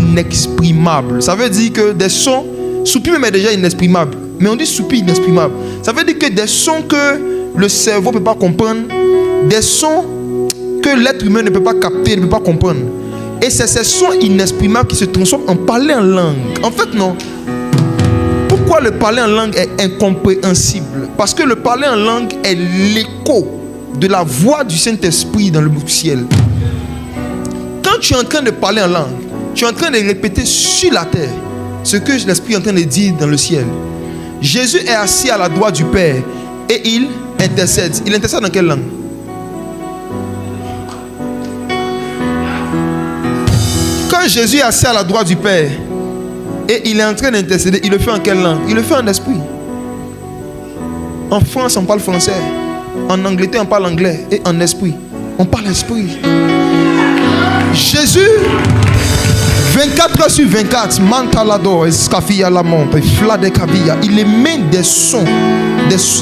inexprimables. Ça veut dire que des sons, soupir même est déjà inexprimable, mais on dit soupir inexprimable. Ça veut dire que des sons que le cerveau ne peut pas comprendre, des sons que l'être humain ne peut pas capter, ne peut pas comprendre. Et c'est ces sons inexprimables qui se transforment en parler en langue. En fait, non. Pourquoi le parler en langue est incompréhensible? Parce que le parler en langue est l'écho de la voix du Saint-Esprit dans le ciel. Quand tu es en train de parler en langue, tu es en train de répéter sur la terre ce que l'Esprit est en train de dire dans le ciel. Jésus est assis à la droite du Père et il intercède. Il intercède dans quelle langue? Quand Jésus est assis à la droite du Père et il est en train d'intercéder, il le fait en quelle langue? Il le fait en esprit. En France, on parle français. En Angleterre, on parle anglais. Et en esprit, on parle esprit. Jésus, 24 heures sur 24, Mantalado, Escafia la monte, il émet des sons.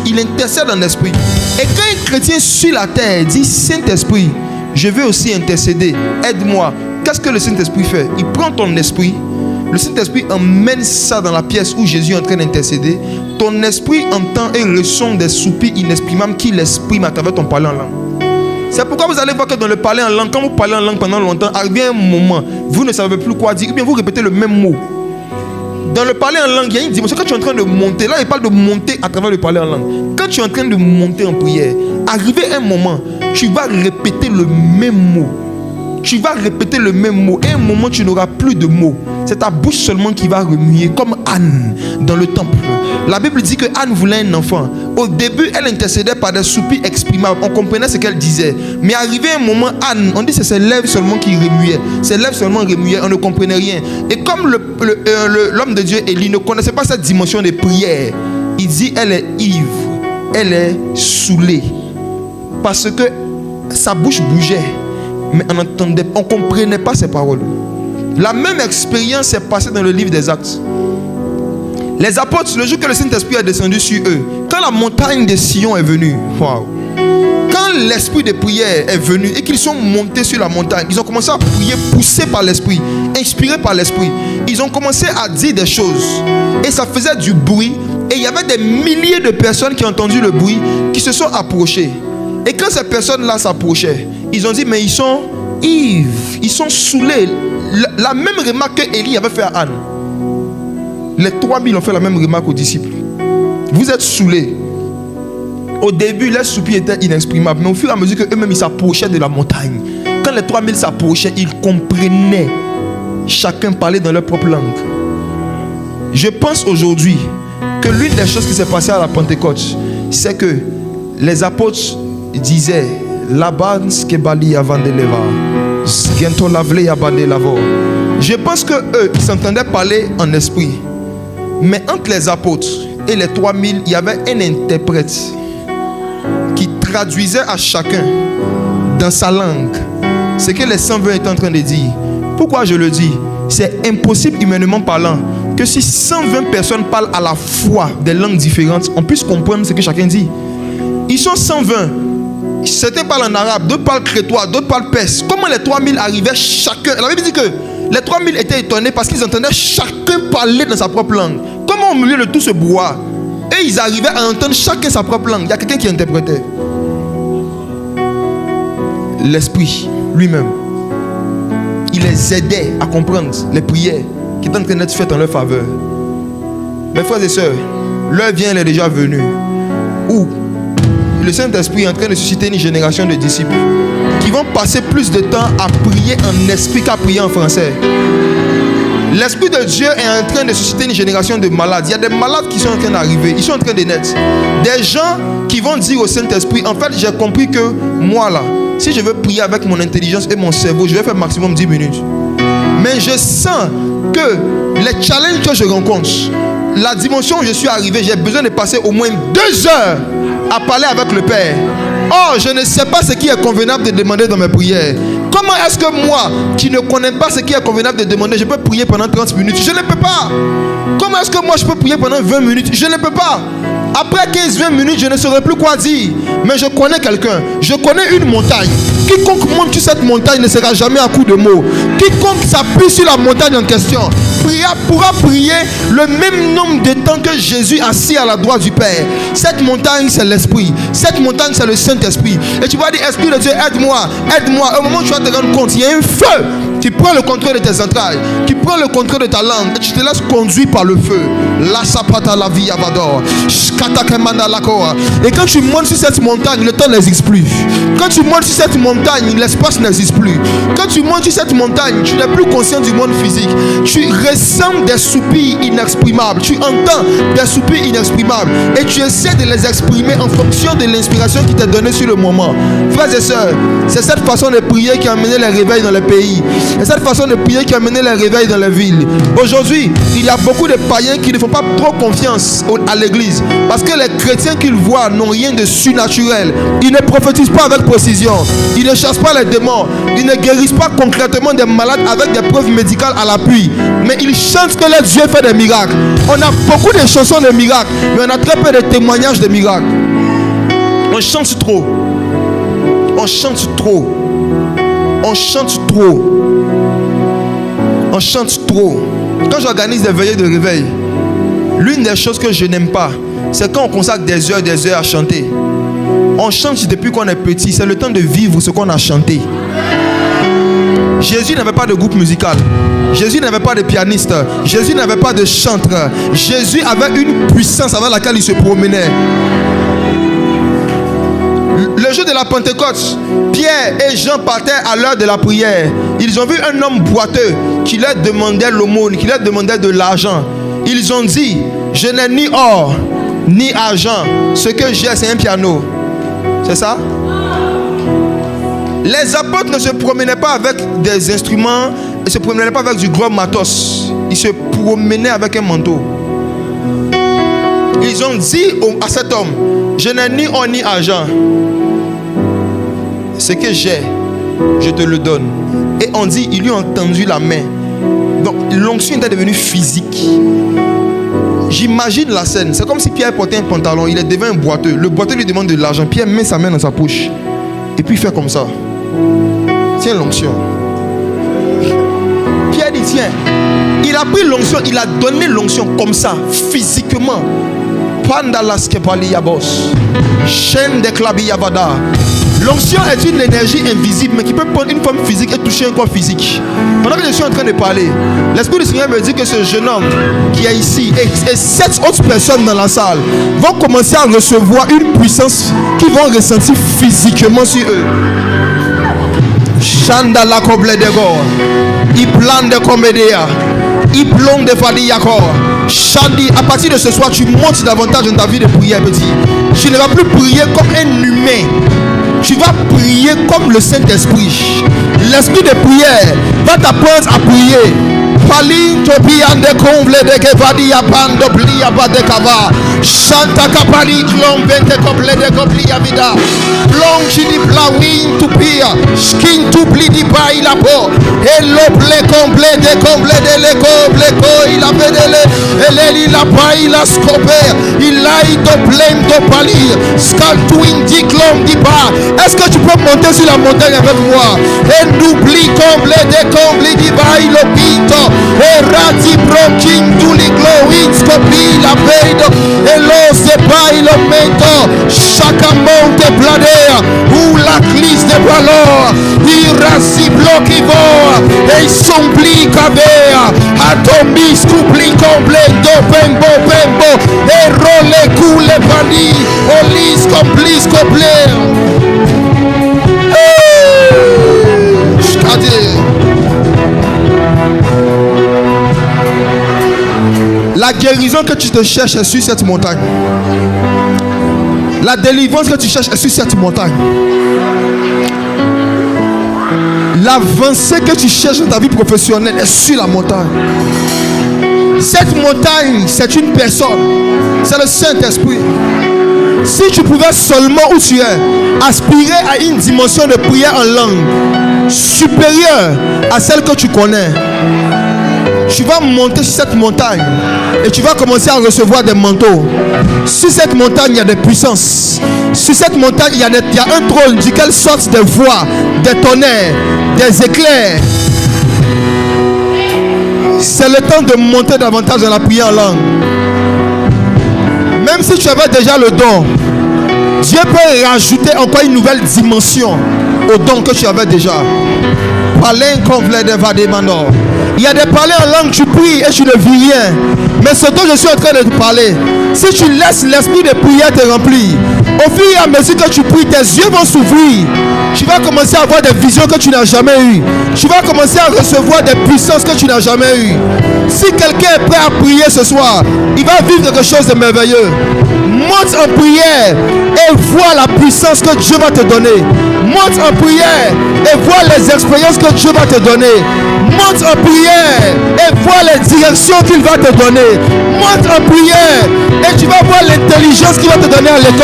Il intercède en esprit. Et quand un chrétien sur la terre dit Saint-Esprit, je veux aussi intercéder, aide-moi. Qu'est-ce que le Saint-Esprit fait? Il prend ton esprit. Le Saint-Esprit emmène ça dans la pièce où Jésus est en train d'intercéder. Ton esprit entend et ressent des soupirs inexprimables qu'il exprime à travers ton parler en langue. C'est pourquoi vous allez voir que dans le parler en langue, quand vous parlez en langue pendant longtemps, arrive un moment, vous ne savez plus quoi dire, ou bien vous répétez le même mot. dans le parler en langue, il y a une dimension. Quand tu es en train de monter, là il parle de monter à travers le parler en langue. Quand tu es en train de monter en prière, arrivé un moment, tu vas répéter le même mot. Tu vas répéter le même mot. Et à un moment, tu n'auras plus de mots. C'est ta bouche seulement qui va remuer, comme Anne dans le temple. La Bible dit que Anne voulait un enfant. Au début, elle intercédait par des soupirs exprimables. On comprenait ce qu'elle disait. Mais arrivé un moment, Anne, on dit que c'est ses lèvres seulement qui remuaient. Ses lèvres seulement remuaient, on ne comprenait rien. Et comme l'homme de Dieu, Élie, ne connaissait pas cette dimension de prière, il dit, elle est ivre, elle est saoulée. Parce que sa bouche bougeait. Mais on ne comprenait pas ses paroles. La même expérience s'est passée dans le livre des Actes. Les apôtres, le jour que le Saint-Esprit est descendu sur eux, quand la montagne de Sion est venue, wow, quand l'esprit de prière est venu et qu'ils sont montés sur la montagne, ils ont commencé à prier, poussés par l'esprit, inspirés par l'esprit. Ils ont commencé à dire des choses et ça faisait du bruit. Et il y avait des milliers de personnes qui ont entendu le bruit, qui se sont approchées. Et quand ces personnes-là s'approchaient, ils ont dit, mais ils sont ivres, ils sont saoulés. La même remarque que Élie avait fait à Anne. Les 3000 ont fait la même remarque aux disciples. Vous êtes saoulés. Au début, les soupirs étaient inexprimables, mais au fur et à mesure qu'eux-mêmes ils s'approchaient de la montagne, quand les 3000 s'approchaient, ils comprenaient. Chacun parlait dans leur propre langue. Je pense aujourd'hui que l'une des choses qui s'est passée à la Pentecôte, c'est que les apôtres disaient je pense que eux ils s'entendaient parler en esprit, mais entre les apôtres et les 3000 il y avait un interprète qui traduisait à chacun dans sa langue ce que les 120 étaient en train de dire. Pourquoi je le dis? C'est impossible humainement parlant que si 120 personnes parlent à la fois des langues différentes, on puisse comprendre ce que chacun dit. Ils sont 120. Certains parlent en arabe, d'autres parlent crétois, d'autres parlent perse. Comment les 3000 arrivaient chacun? La Bible dit que les 3000 étaient étonnés parce qu'ils entendaient chacun parler dans sa propre langue. Comment au milieu de tout ce brouhaha, et ils arrivaient à entendre chacun sa propre langue? Il y a quelqu'un qui interprétait. L'Esprit lui-même, il les aidait à comprendre les prières qui étaient en train d'être faites en leur faveur. Mes frères et sœurs, l'heure vient, elle est déjà venue, où le Saint-Esprit est en train de susciter une génération de disciples qui vont passer plus de temps à prier en esprit qu'à prier en français. L'Esprit de Dieu est en train de susciter une génération de malades. Il y a des malades qui sont en train d'arriver, ils sont en train de naître. Des gens qui vont dire au Saint-Esprit, en fait j'ai compris que moi là, si je veux prier avec mon intelligence et mon cerveau, je vais faire maximum 10 minutes. Mais je sens que les challenges que je rencontre, la dimension où je suis arrivé, j'ai besoin de passer au moins 2 heures à parler avec le Père. Oh, je ne sais pas ce qui est convenable de demander dans mes prières. Comment est-ce que moi, qui ne connais pas ce qui est convenable de demander, je peux prier pendant 30 minutes? Je ne peux pas. Comment est-ce que moi je peux prier pendant 20 minutes? Je ne peux pas. Après 15-20 minutes, je ne saurais plus quoi dire. Mais je connais quelqu'un. Je connais une montagne. Quiconque monte sur cette montagne ne sera jamais à coup de mots. Quiconque s'appuie sur la montagne en question pourra prier le même nombre de temps que Jésus assis à la droite du Père. Cette montagne, c'est l'Esprit. Cette montagne, c'est le Saint-Esprit. Et tu vas dire, Esprit de Dieu, aide-moi, aide-moi. Au moment où tu vas te rendre compte, il y a un feu qui prend le contrôle de tes entrailles, qui prend le contrôle de ta langue, et tu te laisses conduire par le feu. La sapata la vie avador. Et quand tu montes sur cette montagne, le temps n'existe plus. Quand tu montes sur cette montagne, l'espace n'existe plus. Quand tu montes sur cette montagne, tu n'es plus conscient du monde physique. Tu ressens des soupirs inexprimables. Tu entends des soupirs inexprimables. Et tu essaies de les exprimer en fonction de l'inspiration qui t'est donnée sur le moment. Frères et sœurs, c'est cette façon de prier qui a amené les réveils dans les pays. C'est cette façon de prier qui a amené les réveils dans les villes. Aujourd'hui, il y a beaucoup de païens qui ne font pas trop confiance à l'église. Parce que les chrétiens qu'ils voient n'ont rien de surnaturel. Ils ne prophétisent pas avec précision. Ils ne chassent pas les démons. Ils ne guérissent pas concrètement des malades avec des preuves médicales à l'appui. Mais ils chantent que leur Dieu fait des miracles. On a beaucoup de chansons de miracles, mais on a très peu de témoignages de miracles. On chante trop. On chante trop. On chante trop. On chante trop. Quand j'organise des veillées de réveil, l'une des choses que je n'aime pas, c'est quand on consacre des heures à chanter. On chante depuis qu'on est petit. C'est le temps de vivre ce qu'on a chanté. Jésus n'avait pas de groupe musical. Jésus n'avait pas de pianiste. Jésus n'avait pas de chanteur. Jésus avait une puissance avec laquelle il se promenait. Le jour de la Pentecôte, Pierre et Jean partaient à l'heure de la prière. Ils ont vu un homme boiteux qui leur demandait l'aumône, qui leur demandait de l'argent. Ils ont dit, je n'ai ni or, ni argent. Ce que j'ai, c'est un piano. C'est ça? Les apôtres ne se promenaient pas avec des instruments, ils ne se promenaient pas avec du gros matos. Ils se promenaient avec un manteau. Ils ont dit à cet homme, je n'ai ni or ni argent. Ce que j'ai, je te le donne. Et on dit, ils lui ont tendu la main. Donc l'onction était devenue physique. J'imagine la scène. C'est comme si Pierre portait un pantalon, il est devenu un boiteux. Le boiteux lui demande de l'argent. Pierre met sa main dans sa poche. Et puis il fait comme ça. Tiens l'onction. Pierre dit tiens. Il a pris l'onction, il a donné l'onction comme ça, physiquement. L'onction est une énergie invisible, mais qui peut prendre une forme physique et toucher un corps physique. Pendant que je suis en train de parler, l'Esprit du Seigneur me dit que ce jeune homme qui est ici et 7 autres personnes dans la salle vont commencer à recevoir une puissance qu'ils vont ressentir physiquement sur eux. Chanda la coble de gore, il plante de comédia, il plombe de fadiyakor. Chandi, à partir de ce soir, tu montes davantage dans ta vie de prière, petit. Tu ne vas plus prier comme un humain. Tu vas prier comme le Saint-Esprit. L'esprit de prière va t'apprendre à prier. Palin topian de comble de kevadia pando plia ba de kava. Chanta kapali klom vente comble de koplia vida. Plong chidi plawin to pia. Skin to plidi ba il a po. Hello ple comble de le comble ko il a vedele. Eleli la ba il a scoper. Il a ito blem de pali. Skal to indi klom di ba. Est-ce que tu peux monter sur la montagne avec moi? Et n'oublie comble di ba il a pito. Erati brokin tuli glowing scopi la vedo e lo sepa il mento chaque monte planea où la clisse de valor il rasi blocchi voa e sompli cavea atomi scupli completo pembo e rolle cule pani olis complis complet la guérison que tu te cherches est sur cette montagne. La délivrance que tu cherches est sur cette montagne. L'avancée que tu cherches dans ta vie professionnelle est sur la montagne. Cette montagne, c'est une personne. C'est le Saint-Esprit. Si tu pouvais seulement où tu es aspirer à une dimension de prière en langue supérieure à celle que tu connais, tu vas monter sur cette montagne et tu vas commencer à recevoir des manteaux. Sur cette montagne, il y a des puissances. Sur cette montagne, il y a un trône duquel sortent des voix, des tonnerres, des éclairs. C'est le temps de monter davantage dans la prière en langue. Même si tu avais déjà le don, Dieu peut rajouter encore une nouvelle dimension au don que tu avais déjà. Il y a des parler en langue, tu pries et tu ne vis rien. Mais ce dont je suis en train de te parler, si tu laisses l'esprit de prière te remplir, au fur et à mesure que tu pries, tes yeux vont s'ouvrir. Tu vas commencer à avoir des visions que tu n'as jamais eues. Tu vas commencer à recevoir des puissances que tu n'as jamais eues. Si quelqu'un est prêt à prier ce soir, il va vivre quelque chose de merveilleux. Monte en prière et vois la puissance que Dieu va te donner. Monte en prière et vois les expériences que Dieu va te donner. Monte en prière et vois les directions qu'il va te donner. Monte en prière et tu vas voir l'intelligence qu'il va te donner à l'école.